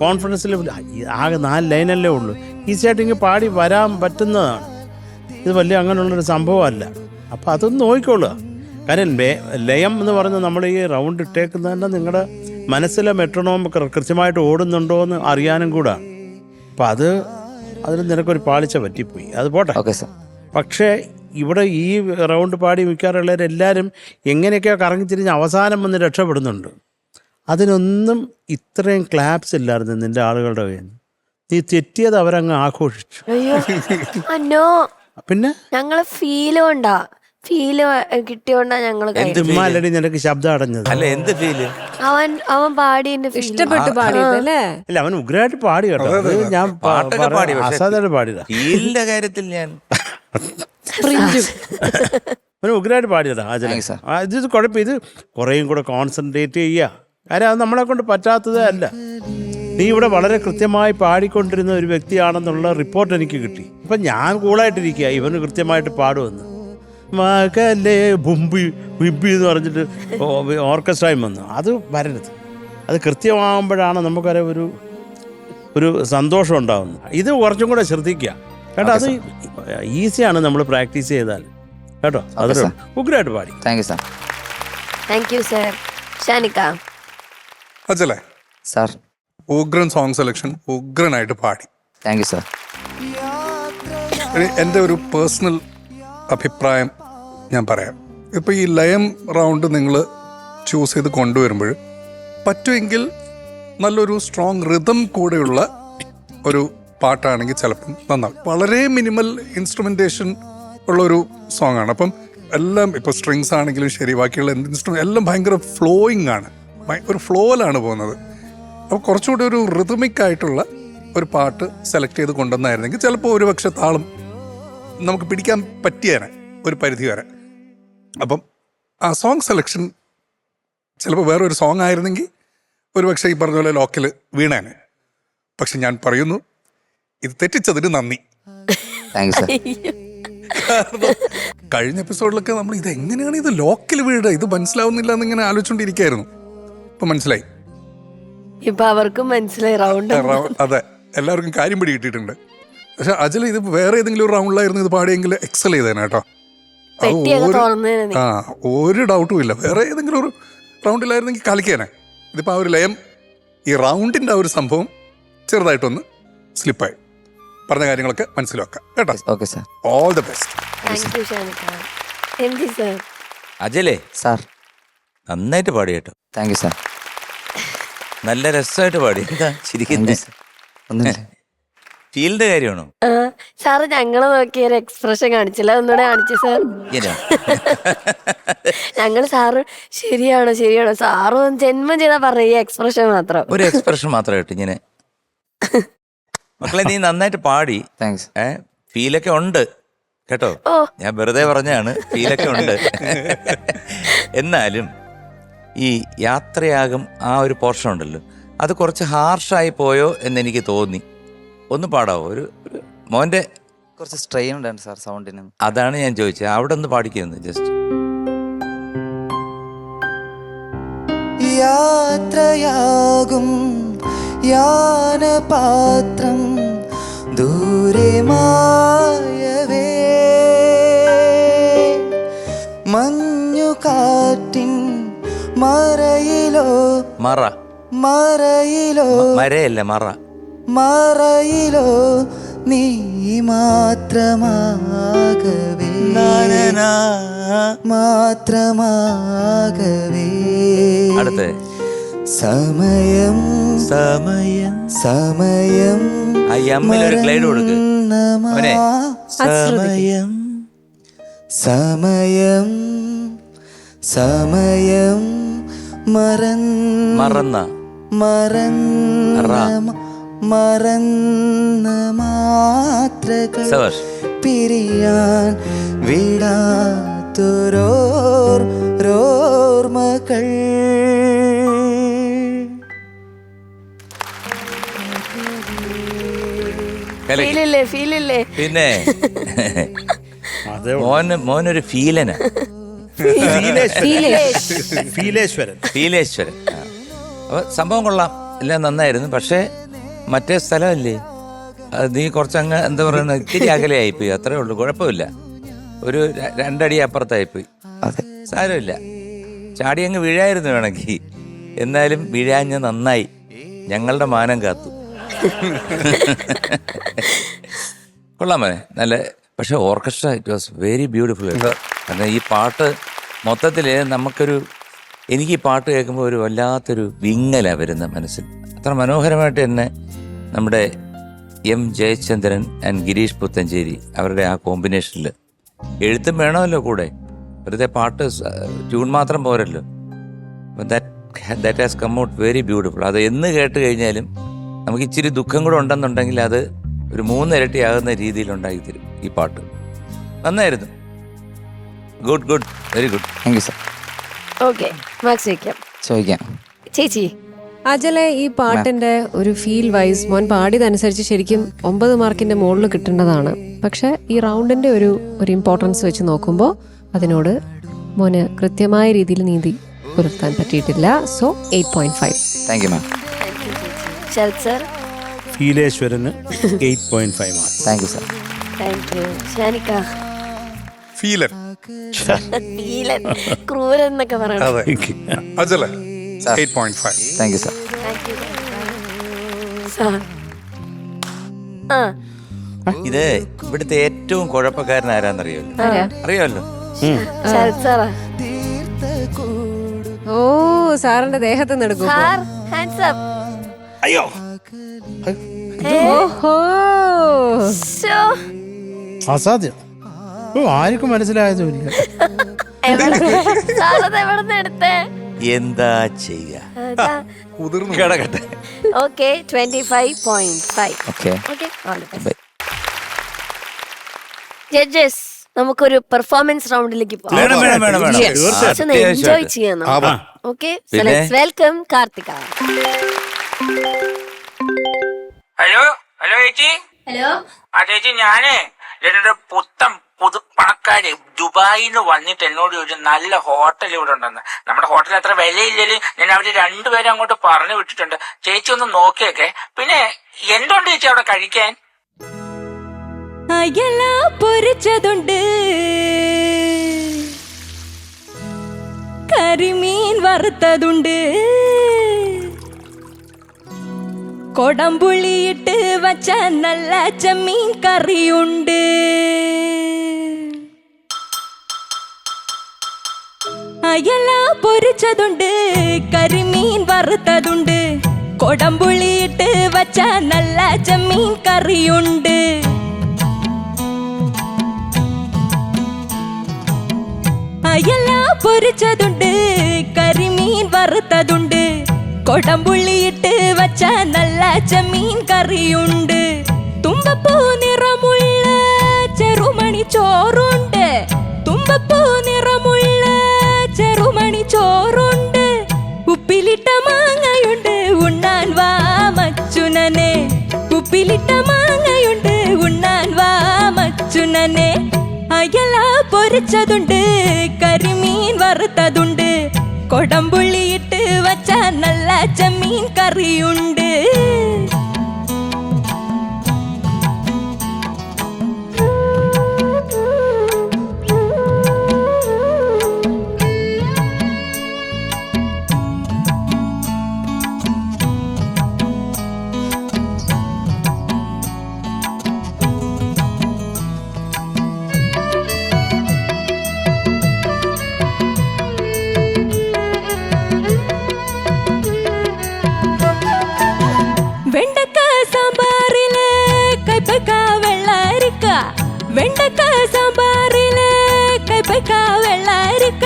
കോൺഫിഡൻസിൽ ആകെ 4 ലൈനല്ലേ ഉള്ളൂ. ഈസിയായിട്ട് ഇങ്ങനെ പാടി വരാൻ പറ്റുന്നതാണ്. ഇത് വലിയ അങ്ങനെയുള്ളൊരു സംഭവമല്ല. അപ്പം അതൊന്ന് നോക്കിക്കോളുക. കാര്യം ലയം എന്ന് പറഞ്ഞാൽ നമ്മൾ ഈ റൗണ്ട് ഇട്ടേക്കുന്നത് തന്നെ നിങ്ങളുടെ മനസ്സിലെ മെട്രോണോം കൃത്യമായിട്ട് ഓടുന്നുണ്ടോ എന്ന് അറിയാനും കൂടെ. അപ്പം അത് അതിൽ നിനക്കൊരു പാളിച്ച പറ്റിപ്പോയി, അത് പോട്ടെ. Okay sir. പക്ഷേ ഇവിടെ ഈ റൗണ്ട് പാടി മിക്കാറുള്ളവരെല്ലാവരും എങ്ങനെയൊക്കെയോ കറങ്ങിത്തിരിഞ്ഞ് അവസാനം വന്ന് രക്ഷപ്പെടുന്നുണ്ട്. അതിനൊന്നും ഇത്രയും ക്ലാപ്സ് ഇല്ലായിരുന്നു നിൻ്റെ ആളുകളുടെ കയ്യിൽ നിന്ന്. നീ തെറ്റിയത് അവരങ്ങ് ആഘോഷിച്ചു. അന്നോ പിന്നെ ഞങ്ങള് ഫീല് കിട്ടിയോണ്ടാ ഞങ്ങള് എന്തുമാലടി നിനക്ക് ശബ്ദം അടഞ്ഞത്? അല്ല, എന്ത് ഫീല്? അവൻ പാടി ഇഷ്ടപ്പെട്ട് പാടിയതല്ലേ? അല്ല, അവൻ ഉഗ്രമായിട്ട് പാടി കേട്ടോ. അത് ഞാൻ പാട്ടൊക്കെ പാടി, പക്ഷേ അസാധാരണ പാടിയതാ. ഫീലിന്റെ കാര്യത്തിൽ ഞാൻ അവന് ഉഗ്രമായിട്ട് പാടിയതാ ആചാര്യ. ഇത് കുഴപ്പം, ഇത് കുറേയും കൂടെ കോൺസെൻട്രേറ്റ് ചെയ്യുക. കാര്യം അത് നമ്മളെ കൊണ്ട് പറ്റാത്തതേ അല്ല. നീ ഇവിടെ വളരെ കൃത്യമായി പാടിക്കൊണ്ടിരുന്ന ഒരു വ്യക്തിയാണെന്നുള്ള റിപ്പോർട്ട് എനിക്ക് കിട്ടി. ഇപ്പം ഞാൻ കൂളായിട്ടിരിക്കുക, ഇവന് കൃത്യമായിട്ട് പാടുമെന്ന്. മകലെ ബുംബി ബിബി എന്ന് പറഞ്ഞിട്ട് ഓർക്കസ്ട്രയും വന്നു. അത് വരരുത്. അത് കൃത്യമാകുമ്പോഴാണ് നമുക്കൊരു ഒരു സന്തോഷം ഉണ്ടാകുന്നത്. ഇത് കുറച്ചും കൂടെ ശ്രദ്ധിക്കുക കേട്ടോ. അത് ഈസിയാണ് നമ്മൾ പ്രാക്ടീസ് ചെയ്താൽ കേട്ടോ. അത് ഉഗ്രമായിട്ട് പാടി. Thank you sir. Thank you sir. ഷാനിക്ക അജലേ സാർ. ഉഗ്രൻ സോങ് സെലക്ഷൻ, ഉഗ്രനായിട്ട് പാടി. Thank you sir. എൻ്റെ ഒരു പേഴ്സണൽ അഭിപ്രായം ഞാൻ പറയാം. ഇപ്പോൾ ഈ ലയം റൗണ്ട് നിങ്ങൾ ചൂസ് ചെയ്ത് കൊണ്ടുവരുമ്പോൾ പറ്റുമെങ്കിൽ നല്ലൊരു സ്ട്രോങ് റിതം കൂടെയുള്ള ഒരു പാട്ടാണെങ്കിൽ ചിലപ്പം നന്നാവും. വളരെ മിനിമൽ ഇൻസ്ട്രുമെൻറ്റേഷൻ ഉള്ളൊരു സോങ് ആണ്. അപ്പം എല്ലാം ഇപ്പോൾ സ്ട്രിങ്സ് ആണെങ്കിലും ശരി, ബാക്കിയുള്ള എന്ത് ഇൻസ്ട്രുമെൻ്റ് എല്ലാം ഭയങ്കര ഫ്ലോയിങ് ആണ്, ഒരു ഫ്ലോയിലാണ് പോകുന്നത്. അപ്പോൾ കുറച്ചുകൂടി ഒരു റിതമിക് ആയിട്ടുള്ള ഒരു പാട്ട് സെലക്ട് ചെയ്ത് കൊണ്ടുവന്നായിരുന്നെങ്കിൽ ചിലപ്പോൾ ഒരു പക്ഷെ താളം നമുക്ക് പിടിക്കാൻ പറ്റിയേനെ ഒരു പരിധി വരെ. അപ്പം ആ സോങ് സെലക്ഷൻ ചിലപ്പോൾ വേറൊരു സോങ് ആയിരുന്നെങ്കിൽ ഒരു പക്ഷേ ഈ പറഞ്ഞ പോലെ ലോക്കൽ വീണേനെ. പക്ഷെ ഞാൻ പറയുന്നു, ഇത് തെറ്റിച്ചതിന് നന്ദി. കഴിഞ്ഞ എപ്പിസോഡിലൊക്കെ നമ്മൾ ഇത് എങ്ങനെയാണ് ഇത് ലോക്കൽ വീട്, ഇത് മനസ്സിലാവുന്നില്ല എന്നിങ്ങനെ ആലോചിച്ചുകൊണ്ടിരിക്കുകയായിരുന്നു. ഇപ്പം മനസ്സിലായി. ഇപ്പൊ അവർക്കും മനസ്സിലായി റൗണ്ട്. അതെ, എല്ലാവർക്കും കാര്യം പിടി കിട്ടിയിട്ടുണ്ട്. പക്ഷെ അജല ഇത് വേറെ ഏതെങ്കിലും ഒരു റൗണ്ടിലായിരുന്നു ഇത് പാടിയെങ്കിൽ എക്സൽ ചെയ്തേനെ കേട്ടോ. ഒരു ഡൗട്ടും ഇല്ല. വേറെ ഏതെങ്കിലും ഒരു റൗണ്ടിലായിരുന്നെങ്കിൽ കളിക്കാനെ. ഇതിപ്പോൾ ആ ഒരു ലയം, ഈ റൗണ്ടിൻ്റെ ആ ഒരു സംഭവം ചെറുതായിട്ടൊന്ന് സ്ലിപ്പായി. പറഞ്ഞ കാര്യങ്ങളൊക്കെ മനസ്സിലാക്കാം കേട്ടോ. Okay sir. All the best. അജലേ സാർ. നന്നായിട്ട് പാടി കേട്ടോ. Thank you sir. നല്ല രസമായിട്ട് പാടി. ഫീലിന്റെ കാര്യമാണോ? സാറ് ഞങ്ങളെ നോക്കിയൊരു എക്സ്പ്രഷൻ കാണിച്ചില്ല, ഒന്നുകൂടെ കാണിച്ചു സാർ. ഞങ്ങള് സാറ് ശരിയാണോ സാറ് ജന്മം ചെയ്താ പറയുക എക്സ്പ്രഷൻ മാത്രം, ഒരു എക്സ്പ്രഷൻ മാത്രം കേട്ടോ ഇങ്ങനെ. മക്കളെ, നീ നന്നായിട്ട് പാടി. താങ്ക്സ്. ഫീലൊക്കെ ഉണ്ട് കേട്ടോ. ഞാൻ വെറുതെ പറഞ്ഞാണ്, ഫീലൊക്കെ ഉണ്ട്. എന്നാലും ഈ യാത്രയാകും ആ ഒരു പോർഷൻ ഉണ്ടല്ലോ, അത് കുറച്ച് ഹാർഷായി പോയോ എന്നെനിക്ക് തോന്നി. ഒന്ന് പാടാവോ? ഒരു മോൻ്റെ കുറച്ച് സ്ട്രെയിൻ ഉണ്ടായിരുന്നു സാർ സൗണ്ടിന്. അതാണ് ഞാൻ ചോദിച്ചത്. അവിടെ ഒന്ന് പാടിക്കുന്നു ജസ്റ്റ്. യാത്രയാകും യാനപാത്രം ദൂരെ മായവേ, മഞ്ഞുകാറ്റിൻ മറയിലോ മരയല്ല മറയിലോ നീ മാത്രമാകവേ, മാത്രമാകവേ. അടുത്ത് സമയം സമയം സമയം ഒരു ഗ്ലൈഡ് കൊടുക്ക്. സമയം സമയം സമയം മറന്ന മാത്രകൾ പിരിയാൻ വിടാത്തൊരോർമകൾ. പിന്നെ മോനൊരു ഫീലനാ. ഫീലേശ്വരൻ. അപ്പൊ സംഭവം കൊള്ളാം, എല്ലാം നന്നായിരുന്നു. പക്ഷെ മറ്റേ സ്ഥലമല്ലേ, അത് നീ കുറച്ചങ്ങ് എന്താ പറയുന്ന ഇത്തിരി അകലെയായിപ്പോയി, അത്രേ ഉള്ളൂ. കുഴപ്പമില്ല, ഒരു 2 അടി അപ്പുറത്തായിപ്പോയി. സാരമില്ല, ചാടി അങ്ങ് വീഴായിരുന്നു വേണമെങ്കിൽ. എന്നാലും വീഴാഞ്ഞ നന്നായി, ഞങ്ങളുടെ മാനം കാത്തു. കൊള്ളാൻ മോനെ നല്ല. പക്ഷെ orchestra it was very beautiful. കാരണം ഈ പാട്ട് മൊത്തത്തിൽ എനിക്ക് ഈ പാട്ട് കേൾക്കുമ്പോൾ ഒരു വല്ലാത്തൊരു വിങ്ങലാണ് വരുന്ന മനസ്സിൽ. അത്ര മനോഹരമായിട്ട് തന്നെ നമ്മുടെ എം ജയചന്ദ്രൻ ആൻഡ് ഗിരീഷ് പുത്തഞ്ചേരി അവരുടെ ആ കോമ്പിനേഷനിൽ എഴുത്തും വേണമല്ലോ കൂടെ, വെറുതെ പാട്ട് ട്യൂൺ മാത്രം പോരല്ലോ. That has come out very beautiful. അത് എന്ന് കേട്ട് കഴിഞ്ഞാലും നമുക്ക് ഇച്ചിരി ദുഃഖം കൂടെ ഉണ്ടെന്നുണ്ടെങ്കിൽ അത് ഒരു 3 ഇരട്ടിയാകുന്ന രീതിയിൽ ഉണ്ടാക്കി തരും ഈ പാട്ട്. നന്നായിരുന്നു. Good good, very good. Thank you sir. Okay, marks വയ്ക്കാം. ചോദിക്കാം. ചേച്ചി അജലെ, ഈ പാട്ടിന്റെ ഒരു ഫീൽ വൈസ് മോൻ പാടിയതനുസരിച്ച് ശരിക്കും 9 മാർക്കിന്റെ മുകളിൽ കിട്ടേണ്ടതാണ്. പക്ഷെ ഈ റൗണ്ടിന്റെ ഒരു ഇമ്പോർട്ടൻസ് വെച്ച് നോക്കുമ്പോൾ അതിനോട് മോന് കൃത്യമായ രീതിയിൽ നീതി പുലർത്താൻ പറ്റിയിട്ടില്ല. So 8.5. Thank you ma'am. Sharath sir. ഫീലേശ്വരന് 8.5 mark. Thank you sir. Thank you. ഷാനിക്ക. ഫീലൻ. ക്രൂരൻ എന്നൊക്കെ പറയണം. അതെ. അജലെ 8.5. Thank you sir. ഇത് ഇവിടുത്തെ ഏറ്റവും കുഴപ്പക്കാരൻ ആരാന്നറിയാമല്ലോ? അറിയാമല്ലോ. ശരത് സാറാ. ഓ, സാറിന്റെ ദേഹത്ത് നിന്ന് എടുക്കും. Sir hands up. അയ്യോ, ഓഹോ, അസാധ്യം. ആർക്കും മനസ്സിലായതുമില്ല. എന്താ ചെയ്യാ? കിടക്കട്ടെ. ഓക്കെ, 25.5. ഓക്കെ. ജഡ്ജസ്, നമുക്കൊരു പെർഫോമൻസ് റൗണ്ടിലേക്ക് പോകാം. എൻജോയ് ചെയ്യാം. Okay, welcome Karthika. ഹലോ ചേച്ചി. ഹലോ. ആ ചേച്ചി, ഞാനേ പുതുപ്പണക്കാര് ദുബായിന്ന് വന്നിട്ട് എന്നോട് ചോദിച്ചു നല്ല ഹോട്ടൽ ഇവിടെ ഉണ്ടെന്ന്. നമ്മുടെ ഹോട്ടൽ അത്ര വിലയില്ലെങ്കിൽ ഞാൻ അവര് 2 പേരെ അങ്ങോട്ട് പറഞ്ഞു വിട്ടിട്ടുണ്ട്. ചേച്ചി ഒന്ന് നോക്കിയൊക്കെ. പിന്നെ എന്തുണ്ട് ചേച്ചി അവിടെ കഴിക്കാൻ? അയല പൊരിച്ചതുണ്ട്, കരിമീൻ വറുത്തതുണ്ട്, കൊടംപുളിയിട്ട് വച്ച നല്ല ചെമ്മീൻ കറിയുണ്ട്. അയല പൊരിച്ചതുണ്ട്, കരിമീൻ വറുത്തതുണ്ട്, കൊടംപുളിയിട്ട് വച്ച നല്ല ചെമ്മീൻ കറിയുണ്ട്. അയല പൊരിച്ചതുണ്ട്, കരിമീൻ വറുത്തതുണ്ട്, കൊടംപുള്ളിയിട്ട് വച്ച നല്ല ചെമ്മീൻ കറിയുണ്ട്. തുമ്പപ്പൂ നിറമുള്ള ചെറുമണി ചോറുണ്ട്, തുമ്പപ്പൂ നിറമുള്ള ചെറുമണി ചോറുണ്ട്. ഉപ്പിലിട്ട മാങ്ങയുണ്ട്, ഉണ്ണാൻ വാ മച്ചുനനെ, ഉപ്പിലിട്ട മാങ്ങയുണ്ട്, ഉണ്ണാൻ വാ മച്ചുനനെ. അയല പൊരിച്ചതുണ്ട്, കരിമീൻ വറുത്തതുണ്ട്, കൊടംപുള്ളിയിട്ട് വച്ച നല്ല ചെമ്മീൻ കറിയുണ്ട്. വെണ്ടക്ക സാമ്പാറില് കൈപ്പക്ക വെള്ളരിക്ക, വെണ്ടക്ക സാമ്പാറില് കൈപ്പക്ക വെള്ളരിക്ക.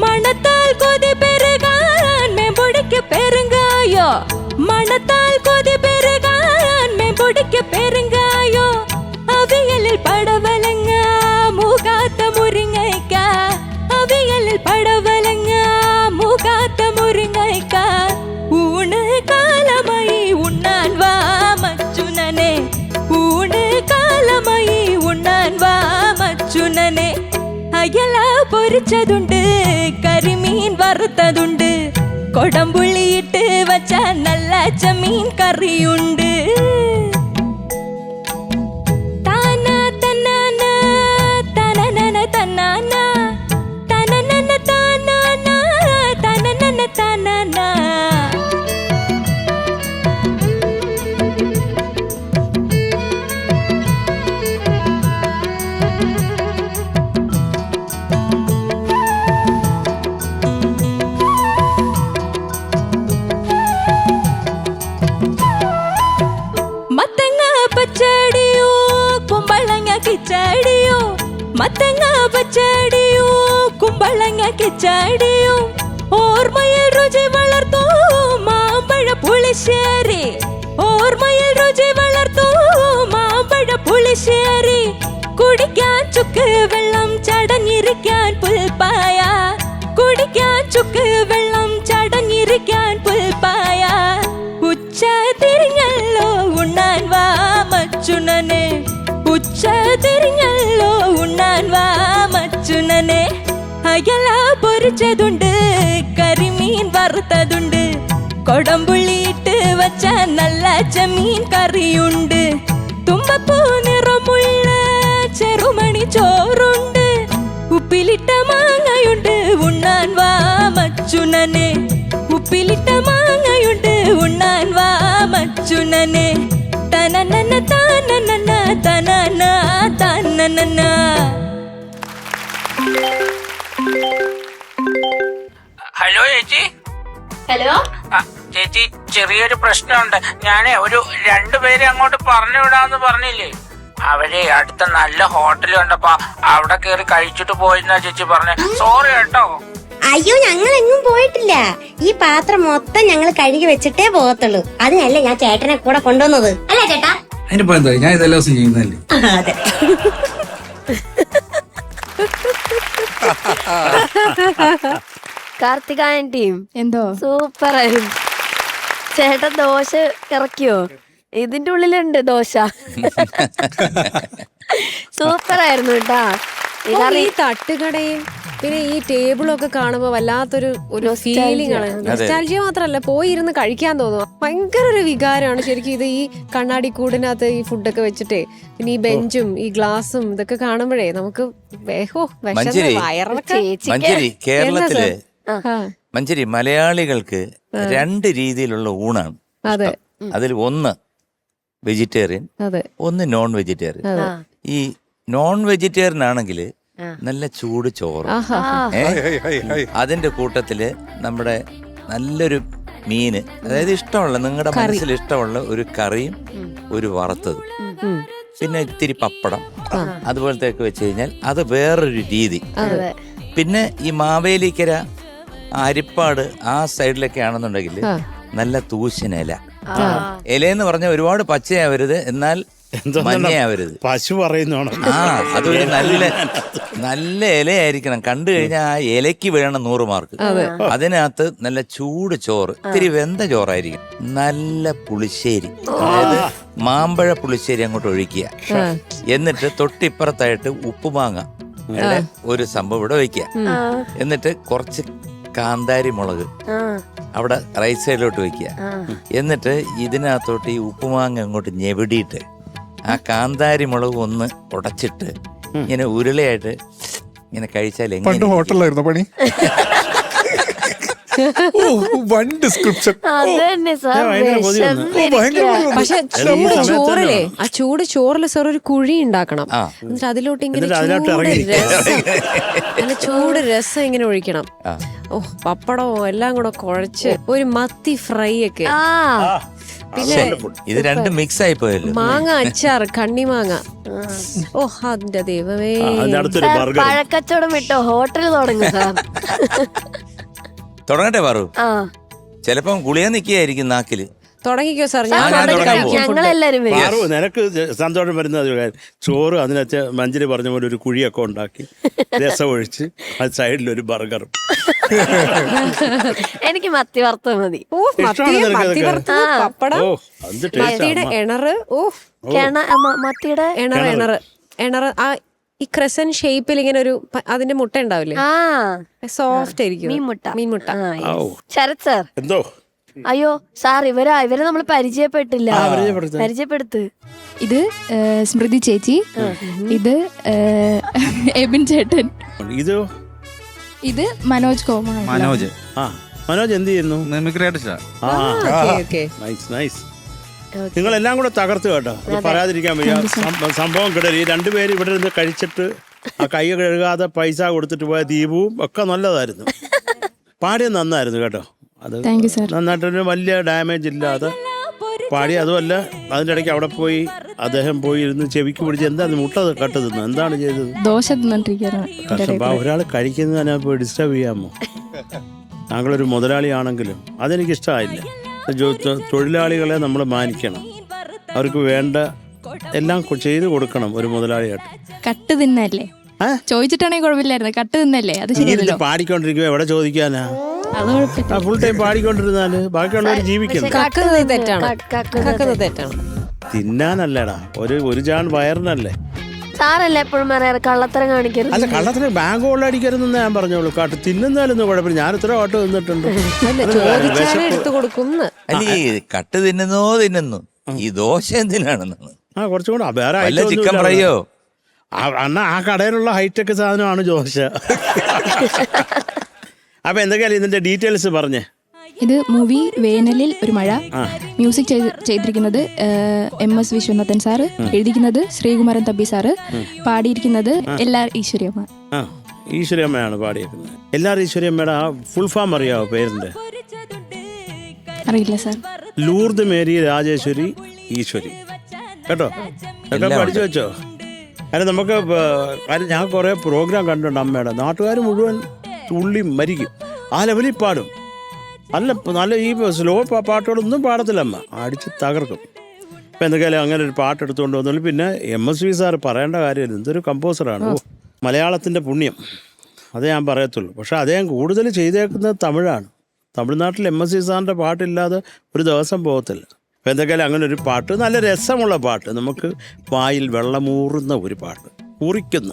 മണത്താൽ കൊതി പെരുകാൻ മേമ്പൊടിക്ക് പെരുങ്കായോ, മണത്താൽ കൊതി പെരുകാൻ മേമ്പൊടിക്ക് പെരുങ്കായോ. അവിയലിൽ പടവലങ്ങ മൂകാത്ത മുരിങ്ങയ്ക്ക, അവിയലിൽ പടവലങ്ങ മൂകാത്ത മുരിങ്ങയ്ക്ക. ഊണ് കാലമായി ഉണ്ണാൻ വാ മച്ചുനനെ, ഊണ് കാലമായി ഉണ്ണാൻ വാ മച്ചുനനെ. അയല പൊരിച്ചതുണ്ട്, കരിമീൻ വറുത്തതുണ്ട്, കൊടംപുള്ളിയിട്ട് വച്ച നല്ല ചെമ്മീൻ കറിയുണ്ട്. താനാ തന്നാന തനനന തന്നാന, തനനന താനാന തനനന താനാന. പച്ചടിയും കുമ്പളങ്ങ കിച്ചടിയും ഓർമ്മയിൽ രുചി വളർത്തു മാമ്പഴ പുളിശ്ശേരി ഓർമ്മയിൽ രുചി വളർത്തു മാമ്പഴ പുളിശ്ശേരി കുടിക്കാൻ ചുക്ക് വെള്ളം ചടഞ്ഞിരിക്കാൻ പുൽപ്പായ കുടിക്കാൻ ചുക്ക് വെള്ളം ചടഞ്ഞിരിക്കാൻ പുൽപ്പായ ഉച്ച തിരിഞ്ഞല്ലോ ഉണ്ണാൻ വാ മച്ചുണനെ ഉച്ച തിരിഞ്ഞല്ലോ ഉണ്ണാൻ വാ മച്ചുണനെ അയല പൊരിച്ചതുണ്ട് കരിമീൻ വറുത്തതുണ്ട് കൊടമ്പുള്ളിയിട്ട് വച്ച നല്ല ചെമ്മീൻ കറിയുണ്ട് തുമ്പപ്പൂ നിറമുള്ള ചെറുമണി ചോറുണ്ട് ഉപ്പിലിട്ട മാങ്ങയുണ്ട് ഉണ്ണാൻ വാ മച്ചുണനെ ഉപ്പിലിട്ട മാങ്ങയുണ്ട് ഉണ്ണാൻ വാ മച്ചുണനെ തനനന താനനന തനന തനനന. ഹലോ ചേച്ചി. ഹലോ ചേച്ചി, ചെറിയൊരു പ്രശ്നമുണ്ട്. ഞാനേ ഒരു 2 പേരെ അങ്ങോട്ട് പറഞ്ഞു വിടാന്ന് പറഞ്ഞില്ലേ, അവരെ അടുത്ത നല്ല ഹോട്ടൽ കണ്ടപ്പോ അവിടെ കയറി കഴിച്ചിട്ട് പോയെന്നാ ചേച്ചി പറഞ്ഞേ. സോറി കേട്ടോ. അയ്യോ, ഞങ്ങൾ എങ്ങും പോയിട്ടില്ല. ഈ പാത്രം മൊത്തം ഞങ്ങൾ കഴുകി വെച്ചിട്ടേ പോകത്തുള്ളൂ. അതിനല്ലേ ഞാൻ ചേട്ടനെ കൂടെ കൊണ്ടുവന്നത്, അല്ലേ ചേട്ടാ? അതിനിപ്പോ എന്താ, ഞാൻ ഇതെല്ലാം ദിവസം ചെയ്യുന്നതല്ലേ. അതെ. കാർത്തികായൻ ടീം എന്തോ സൂപ്പർ ആയിരുന്നു. ചേട്ടൻ ദോശ ഇറക്കിയോ? ഇതിന്റെ ഉള്ളിലുണ്ട് ദോശ. സൂപ്പർ ആയിരുന്നു കേട്ടാ. ഈ തട്ടുകടയും പിന്നെ ഈ ടേബിളും ഒക്കെ കാണുമ്പോ വല്ലാത്തൊരു ഫീലിംഗ് ആണ്. നൊസ്റ്റാൾജിയ മാത്രല്ല, പോയിരുന്ന് കഴിക്കാൻ തോന്നും. ഭയങ്കര ഒരു വികാരമാണ് ശരിക്കും. ഇത് ഈ കണ്ണാടി കൂടിനകത്ത് ഈ ഫുഡൊക്കെ വെച്ചിട്ടേ, പിന്നെ ഈ ബെഞ്ചും ഈ ഗ്ലാസും ഇതൊക്കെ കാണുമ്പോഴേ നമുക്ക് മഞ്ചേരി കേരളത്തില് മഞ്ചേരി മലയാളികൾക്ക് 2 രീതിയിലുള്ള ഊണാണ്. അതെ, അതിൽ ഒന്ന് വെജിറ്റേറിയൻ, ഒന്ന് നോൺ വെജിറ്റേറിയൻ. ഈ നോൺ വെജിറ്റേറിയൻ ആണെങ്കിൽ നല്ല ചൂട് ചോറ്, അതിന്റെ കൂട്ടത്തില് നമ്മുടെ നല്ലൊരു മീന്, അതായത് ഇഷ്ടമുള്ള നിങ്ങളുടെ മനസ്സിൽ ഇഷ്ടമുള്ള ഒരു കറിയും ഒരു വറുത്തതും, പിന്നെ ഇത്തിരി പപ്പടം അതുപോലത്തെ ഒക്കെ വെച്ച് കഴിഞ്ഞാൽ അത് വേറൊരു രീതി. പിന്നെ ഈ മാവേലിക്കര, അരിപ്പാട് ആ സൈഡിലൊക്കെ ആണെന്നുണ്ടെങ്കിൽ നല്ല തൂശനില. ഇലയെന്ന് പറഞ്ഞാൽ ഒരുപാട് പച്ചയാവരുത്, എന്നാൽ മഞ്ഞയാവരുത്. പശു പറയുന്നതാണ്. അതൊരു നല്ല ഇലയായിരിക്കണം. കണ്ടു കഴിഞ്ഞാൽ ആ ഇലയ്ക്ക് വീഴണം 100 മാർക്ക്. അതിനകത്ത് നല്ല ചൂട് ചോറ്, ഇത്തിരി വെന്ത ചോറായിരിക്കും, നല്ല പുളിശ്ശേരി, അതായത് മാമ്പഴ പുളിശ്ശേരി അങ്ങോട്ട് ഒഴിക്കുക. എന്നിട്ട് തൊട്ടിപ്പുറത്തായിട്ട് ഉപ്പുമാങ്ങ ഒരു സംഭവം ഇവിടെ വയ്ക്കുക. എന്നിട്ട് കുറച്ച് കാന്താരി മുളക് അവിടെ റൈറ്റ് സൈഡിലോട്ട് വെക്കുക. എന്നിട്ട് ഇതിനകത്തോട്ട് ഈ ഉപ്പുമാങ്ങ അങ്ങോട്ട് ഞെവിടിയിട്ട് ആ കാന്താരി മുളക് ഒന്ന് ഉടച്ചിട്ട് ഇങ്ങനെ ഉരുളയായിട്ട് ഇങ്ങനെ കഴിച്ചാൽ പണ്ട് ഹോട്ടലായിരുന്നു പണി. പക്ഷെ ചൂട് ചോറിലെ ആ ചൂട് ചോറില് സാർ ഒരു കുഴി ഉണ്ടാക്കണം. എന്നിട്ട് അതിലോട്ട് ഇങ്ങനെ നല്ല ചൂട് രസം ഇങ്ങനെ ഒഴിക്കണം. ഓ, പപ്പടമോ എല്ലാം കൂടെ കുഴച്ച് ഒരു മത്തി ഫ്രൈ ഒക്കെ. പിന്നെ ഇത് രണ്ടും മിക്സ് ആയി പോയല്ലോ. മാങ്ങ അച്ചാർ, കണ്ണിമാങ്ങ. ഓ, അതിന്റെ ദൈവമേ. പഴക്കച്ചവടം വിട്ടോ, ഹോട്ടൽ തുടങ്ങും സാർ. തുടങ്ങട്ടെ പാറു? ചിലപ്പം ഗുളിക നിൽക്കുകയായിരിക്കും നാക്കില്. തുടങ്ങിക്കോ സാർ, ഞങ്ങളെല്ലാരും നിനക്ക് സന്തോഷം വരുന്ന ചോറ്, അതിനകത്ത് മഞ്ചരി പറഞ്ഞ പോലെ ഒരു കുഴിയൊക്കെ ഉണ്ടാക്കി രസം ഒഴിച്ച് അത് സൈഡിലൊരു ബർഗറും. എനിക്ക് മത്തി വറുത്തത് മതി. പപ്പടം, മത്തിയുടെ എണറ്. മത്തിയുടെ എണറ് ആ ഈ ക്രസൻ ഷേപ്പിൽ ഇങ്ങനെ ഒരു അതിന്റെ മുട്ട ഉണ്ടാവില്ലേ, സോഫ്റ്റ് ആയിരിക്കും. മീൻമുട്ട. ശരത് സാർ. എന്തോ? അയ്യോ സാർ, ഇവരെ നമ്മൾ പരിചയപ്പെട്ടില്ല. പരിചയപ്പെടുത്ത്. ഇത് സ്മൃതി ചേച്ചി, ഇത് എബിൻ ചേട്ടൻ, ഇത് മനോജ് കോമാർ. മനോജ് എന്ത് ചെയ്യുന്നു? നിങ്ങളെല്ലാം കൂടെ തകർത്ത് കേട്ടോ, പറയാതിരിക്കാൻ വയ്യ. സംഭവം കിടരി 2 പേര് ഇവിടെ നിന്ന് കഴിച്ചിട്ട് ആ കൈ കഴുകാതെ പൈസ കൊടുത്തിട്ട് പോയ ദീപവും ഒക്കെ നല്ലതായിരുന്നു. പാടിയത് നന്നായിരുന്നു കേട്ടോ. അത് നന്നായിട്ടൊരു വലിയ ഡാമേജ് ഇല്ലാതെ പാടി. അതുമല്ല അതിൻ്റെ ഇടയ്ക്ക് അവിടെ പോയി അദ്ദേഹം പോയി ഇരുന്ന് ചെവിക്ക് പിടിച്ച് എന്താണ് മുട്ട കട്ട് തിന്നു, എന്താണ് ചെയ്തത്? ദോശ തിന്നോണ്ടിരിക്കുകയാണ്. കഷ്ടം. ഒരാൾ കഴിക്കുന്നത് തന്നെ പോയി ഡിസ്റ്റർബ് ചെയ്യാമോ? താങ്കളൊരു മുതലാളിയാണെങ്കിലും അതെനിക്കിഷ്ടമായില്ല. തൊഴിലാളികളെ നമ്മൾ മാനിക്കണം, അവർക്ക് വേണ്ട എല്ലാം ചെയ്ത് കൊടുക്കണം ഒരു മുതലാളിയായിട്ട്. കട്ട് തിന്നല്ലേ ചോദിച്ചിട്ടാണെങ്കിൽ കുഴപ്പമില്ലായിരുന്നു, കട്ട് തിന്നല്ലേ അത് ശരിയല്ലോ. പാടിക്കൊണ്ടിരിക്കുമ്പോ എവിടെ ചോദിക്കാനാ? അത് കുഴപ്പമില്ല. ഫുൾ ടൈം പാടിക്കൊണ്ടിരുന്നാല് ബാക്കിയുള്ളവർ ജീവിക്കണം. തിന്നാനല്ലടാ, ഒരു ജാൺ വയറിനല്ലേ. സാറല്ലേ എപ്പോഴും പറയാറ് കള്ളത്തരം കാണിക്കരുത്. അല്ല, കള്ളത്തിന് ബാങ്ക് കൊള്ളടിക്കരുതെന്ന് ഞാൻ പറഞ്ഞോളൂ. കാട്ട് തിന്നുന്നാലൊന്നും കുഴപ്പമില്ല, ഞാൻ ഇത്ര കാട്ട് തിന്നിട്ടുണ്ട്. അല്ല, ഈ കട്ട് തിന്നുന്നു ഈ ദോശ എന്തിനാണെന്ന്. കുറച്ചും കൂടെ വേറെ ചിക്കൻ ഫ്രൈയോ അണ്ണ ആ കടയിലുള്ള ഹൈടെക് സാധനമാണ് ദോശ. അപ്പൊ എന്തൊക്കെയാലും ഇതിന്റെ ഡീറ്റെയിൽസ് പറഞ്ഞേ. ഇത് മൂവി വേനലിൽ ഒരു മഴ. മ്യൂസിക് ചെയ്തിരിക്കുന്നത് MS വിശ്വനാഥൻ സാറ്, എഴുതിയിരിക്കുന്നത് ശ്രീകുമാരൻ തമ്പി സാറ്, പാടിയിരിക്കുന്നത് LR ഈശ്വരിയമ്മ. ഈശ്വരിയമ്മയാണ് പാടിയിരിക്കുന്നത്. LR ഈശ്വരിയമ്മയുടെ ആ ഫുൾ ഫോം അറിയാവോ പേരിന്റെ? അറിയില്ല sir. Lourdes Mary Rajeswari Eswari. കേട്ടോ, പഠിച്ചു വെച്ചോ. കാരണം നമുക്ക് ഞാൻ കുറെ പ്രോഗ്രാം കണ്ടിട്ടുണ്ട് അമ്മയുടെ. നാട്ടുകാർ മുഴുവൻ തുള്ളി മരിക്കും, ആ ലെവലിൽ പാടും. നല്ല ഈ സ്ലോ പാട്ടുകളൊന്നും പാടത്തില്ല അമ്മ, അടിച്ച് തകർക്കും. ഇപ്പം എന്തൊക്കെയാലും അങ്ങനെ ഒരു പാട്ട് എടുത്തുകൊണ്ട് വന്നു. പിന്നെ MSV സാർ പറയേണ്ട കാര്യമില്ല, എന്തൊരു കമ്പോസറാണ്. മലയാളത്തിൻ്റെ പുണ്യം, അതേ ഞാൻ പറയത്തുള്ളൂ. പക്ഷെ അദ്ദേഹം കൂടുതൽ ചെയ്തേക്കുന്നത് തമിഴാണ്. തമിഴ്നാട്ടിൽ MSV സാറിൻ്റെ പാട്ടില്ലാതെ ഒരു ദിവസം പോകത്തില്ല. അപ്പം എന്തൊക്കെയാലും അങ്ങനെ ഒരു പാട്ട്, നല്ല രസമുള്ള പാട്ട്, നമുക്ക് വായിൽ വെള്ളമൂറുന്ന ഒരു പാട്ട്, കുറിക്കുന്ന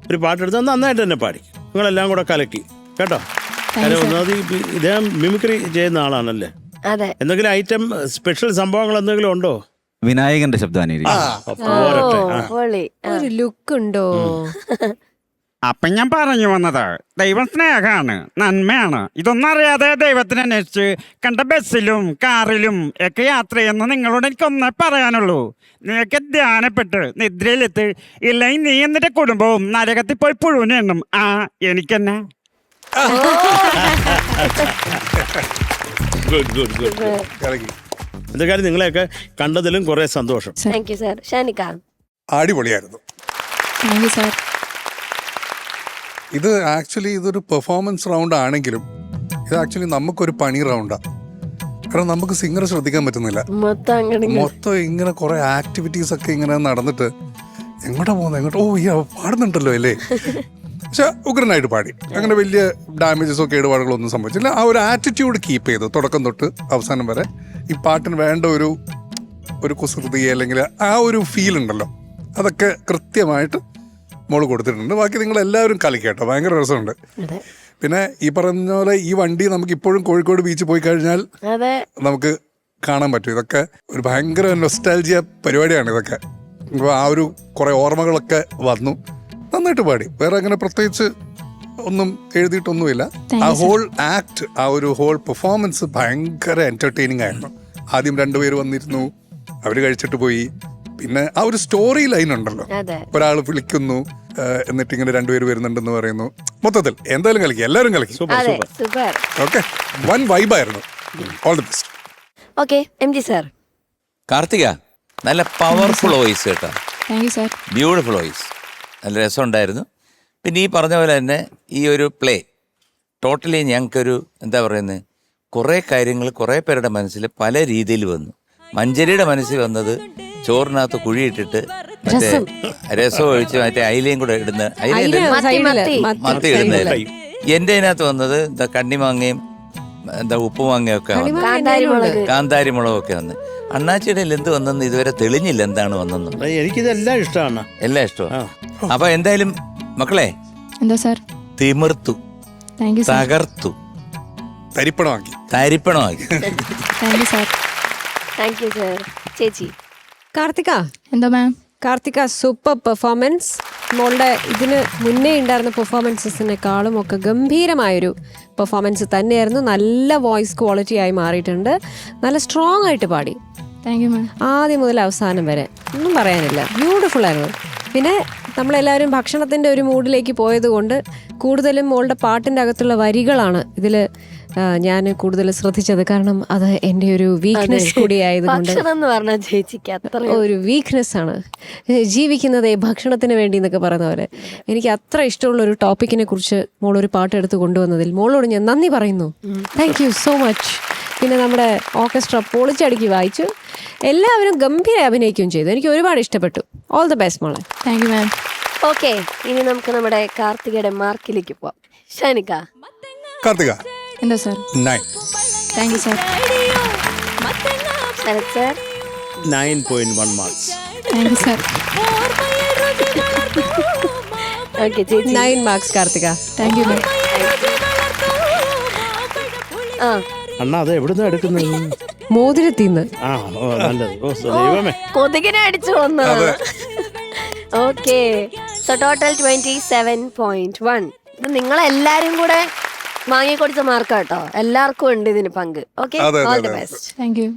ഒരു പാട്ടെടുത്താൽ നന്നായിട്ട് തന്നെ പാടി. നിങ്ങളെല്ലാം കൂടെ കലക്കി കേട്ടോ. ഇദ്ദേഹം മിമിക്രി ചെയ്യുന്ന ആളാണല്ലേ? എന്തെങ്കിലും ഐറ്റം സ്പെഷ്യൽ സംഭവങ്ങൾ എന്തെങ്കിലും ഉണ്ടോ? വിനായകന്റെ ശബ്ദാനിരി ഒരു ലുക്ക് ഉണ്ടോ? അപ്പൊ ഞാൻ പറഞ്ഞു വന്നത്, ദൈവം സ്നേഹമാണ്, നന്മയാണ്. ഇതൊന്നും അറിയാതെ ദൈവത്തിനെ അന്വേഷിച്ച് കണ്ട ബസ്സിലും കാറിലും ഒക്കെ യാത്ര ചെയ്യുന്ന നിങ്ങളോട് എനിക്കൊന്നേ പറയാനുള്ളൂ. നീയൊക്കെ ധ്യാനപ്പെട്ട് നിദ്രയിലെത്ത്, ഇല്ലെങ്കിൽ നീ എന്നിട്ട് കുടുംബവും നരകത്തിൽ പോയി പുഴുവിനെ എണ്ണും. എനിക്കെന്നെ എന്തൊക്കെയാലും നിങ്ങളെയൊക്കെ കണ്ടതിലും കുറെ സന്തോഷം. അടിപൊളിയായിരുന്നു. ഇത് ആക്ച്വലി ഇതൊരു പെർഫോമൻസ് റൗണ്ട് ആണെങ്കിലും ഇത് ആക്ച്വലി നമുക്കൊരു പണി റൗണ്ടാണ്. കാരണം നമുക്ക് സിംഗറെ ശ്രദ്ധിക്കാൻ പറ്റുന്നില്ല. മൊത്തം ഇങ്ങനെ കുറെ ആക്ടിവിറ്റീസ് ഒക്കെ ഇങ്ങനെ നടന്നിട്ട് എങ്ങോട്ടാ പോകുന്നത്, ഈ പാടുന്നുണ്ടല്ലോ അല്ലേ. പക്ഷെ ഉഗ്രനായിട്ട് പാടി, അങ്ങനെ വലിയ ഡാമേജസോ കേടുപാടുകളോ ഒന്നും സംഭവിച്ചില്ല. ആ ഒരു ആറ്റിറ്റ്യൂഡ് കീപ്പ് ചെയ്തു തുടക്കം തൊട്ട് അവസാനം വരെ. ഈ പാട്ടിന് വേണ്ട ഒരു കുസൃതി അല്ലെങ്കിൽ ആ ഒരു ഫീൽ ഉണ്ടല്ലോ, അതൊക്കെ കൃത്യമായിട്ട് മോള് കൊടുത്തിട്ടുണ്ട്. ബാക്കി നിങ്ങൾ എല്ലാവരും കളിക്കേട്ടോ, ഭയങ്കര രസമുണ്ട്. പിന്നെ ഈ പറഞ്ഞ പോലെ ഈ വണ്ടി നമുക്ക് ഇപ്പോഴും കോഴിക്കോട് ബീച്ചിൽ പോയി കഴിഞ്ഞാൽ നമുക്ക് കാണാൻ പറ്റും. ഇതൊക്കെ ഒരു ഭയങ്കര നൊസ്റ്റാൾജിയ പരിപാടിയാണ് ഇതൊക്കെ. അപ്പോൾ ആ ഒരു കുറെ ഓർമ്മകളൊക്കെ വന്നു. നന്നായിട്ട് പാടി, വേറെ അങ്ങനെ പ്രത്യേകിച്ച് ഒന്നും എഴുതിയിട്ടൊന്നുമില്ല. ആ ഹോൾ ആക്ട്, ആ ഒരു ഹോൾ പെർഫോമൻസ് ഭയങ്കര എന്റർടൈനിങ് ആയിരുന്നു. ആദ്യം രണ്ടുപേര് വന്നിരുന്നു, അവര് കഴിച്ചിട്ട് പോയി. പിന്നെ ആ ഒരു സ്റ്റോറി ലൈൻ ഉണ്ടല്ലോ, ഒരാൾ വിളിക്കുന്നു എന്നിട്ട് ഇങ്ങനെ രണ്ടുപേര് വരുന്നുണ്ടെന്ന് പറയുന്നു. മൊത്തത്തിൽ എന്തായാലും കളിക്കും, എല്ലാവരും കളിക്കും. ഓക്കെ, വൺ വൈബായിരുന്നു. All the best. Okay MG sir. Karthika, നല്ല പവർഫുൾ വോയിസ് കേട്ടോ, ബ്യൂട്ടിഫുൾ വോയിസ്, നല്ല രസമുണ്ടായിരുന്നു. പിന്നെ ഈ പറഞ്ഞ പോലെ തന്നെ ഈ ഒരു പ്ലേ ടോട്ടലി ഞങ്ങൾക്കൊരു എന്താ പറയുന്നത്, കുറേ കാര്യങ്ങൾ കുറേ പേരുടെ മനസ്സിൽ പല രീതിയിൽ വന്നു. മഞ്ചരിയുടെ മനസ്സിൽ വന്നത് ചോറിനകത്ത് കുഴിയിട്ടിട്ട് മറ്റേ രസം ഒഴിച്ച് മറ്റേ അയിലയും കൂടെ ഇടുന്ന മത്തി ഇടുന്നതല്ല. എൻ്റെ അതിനകത്ത് വന്നത് എന്താ കണ്ണിമാങ്ങയും എന്താ ഉപ്പുമാങ്ങയും ഒക്കെ വന്നു, കാന്താരി മുളകൊക്കെ വന്ന്. അണ്ണാച്ചിയുടെ എന്ത് വന്നെന്ന് ഇതുവരെ തെളിഞ്ഞില്ല എന്താണ് വന്നെന്ന്. എനിക്കിതെല്ലാം ഇഷ്ടമാണ്, എല്ലാം ഇഷ്ടമാണ്. അപ്പൊ എന്തായാലും മക്കളെ തിമിർത്തു, തകർത്തു, തരിപ്പണമാക്കി. ചേച്ചി കാർത്തിക, എന്താ മാം? Karthika, super performance. മോളുടെ ഇതിന് മുന്നേ ഉണ്ടായിരുന്ന പെർഫോമൻസസിനെക്കാളും ഒക്കെ ഗംഭീരമായൊരു പെർഫോമൻസ് തന്നെയായിരുന്നു. നല്ല വോയിസ് ക്വാളിറ്റി ആയി മാറിയിട്ടുണ്ട്. നല്ല സ്ട്രോങ് ആയിട്ട് പാടി. ആദ്യം മുതൽ അവസാനം വരെ ഒന്നും പറയാനില്ല, ബ്യൂട്ടിഫുൾ ആയിരുന്നു. പിന്നെ നമ്മളെല്ലാവരും ഭക്ഷണത്തിൻ്റെ ഒരു മൂഡിലേക്ക് പോയത് കൊണ്ട് കൂടുതലും മോളുടെ പാട്ടിൻ്റെ അകത്തുള്ള വരികളാണ് ഇതിൽ ഞാൻ കൂടുതൽ ശ്രദ്ധിച്ചത്. കാരണം അത് എൻ്റെ ഒരു വീക്ക്നെസ് കൂടി ആയതുകൊണ്ട്. ഭക്ഷണം എന്ന് പറഞ്ഞാൽ ചേച്ചിക്ക് അത്ര ഒരു വീക്ക്നെസ് ആണ്. ജീവിക്കുന്നതേ ഭക്ഷണത്തിന് വേണ്ടി എന്നൊക്കെ പറയുന്ന പോലെ എനിക്ക് അത്ര ഇഷ്ടമുള്ള ഒരു ടോപ്പിക്കിനെ കുറിച്ച് മോളൊരു പാട്ട് എടുത്ത് കൊണ്ടുവന്നതിൽ മോളോട് ഞാൻ നന്ദി പറയുന്നു. Thank you so much. പിന്നെ നമ്മുടെ ഓർക്കസ്ട്ര പൊളിച്ചടുക്കി വായിച്ചു. എല്ലാവരും ഗംഭീര അഭിനയിക്കുകയും ചെയ്തു. എനിക്ക് ഒരുപാട് ഇഷ്ടപ്പെട്ടു. ഓൾ ദ ബെസ്റ്റ് മോളെ. Thank you ma'am. ഓക്കെ, ഇനി നമുക്ക് നമ്മുടെ കാർത്തികയുടെ മാർക്കിലേക്ക് പോവാം. ഷാനിക. കാർത്തിക എന്താ sir? 9. Thank you sir. Sharath sir. 9.1 marks. Thank you sir. Okay ചേച്ചി. 9 marks Karthika. Thank you ma'am. ആ അണ്ണാ അത് എവിടുന്നാ എടുക്കുന്നത്? മോതിരത്തിന്ന്. ആ ഓ നല്ലത്. ഓ ദൈവമേ, കൊതുകിനെ അടിച്ചു വന്നു. Okay, so total 27.1. നിങ്ങളെല്ലാരും കൂടെ വാങ്ങിക്കൊടുത്ത മാർക്ക് കേട്ടോ. എല്ലാവർക്കും ഉണ്ട് ഇതിന് പങ്ക്. Okay, all the best. Thank you.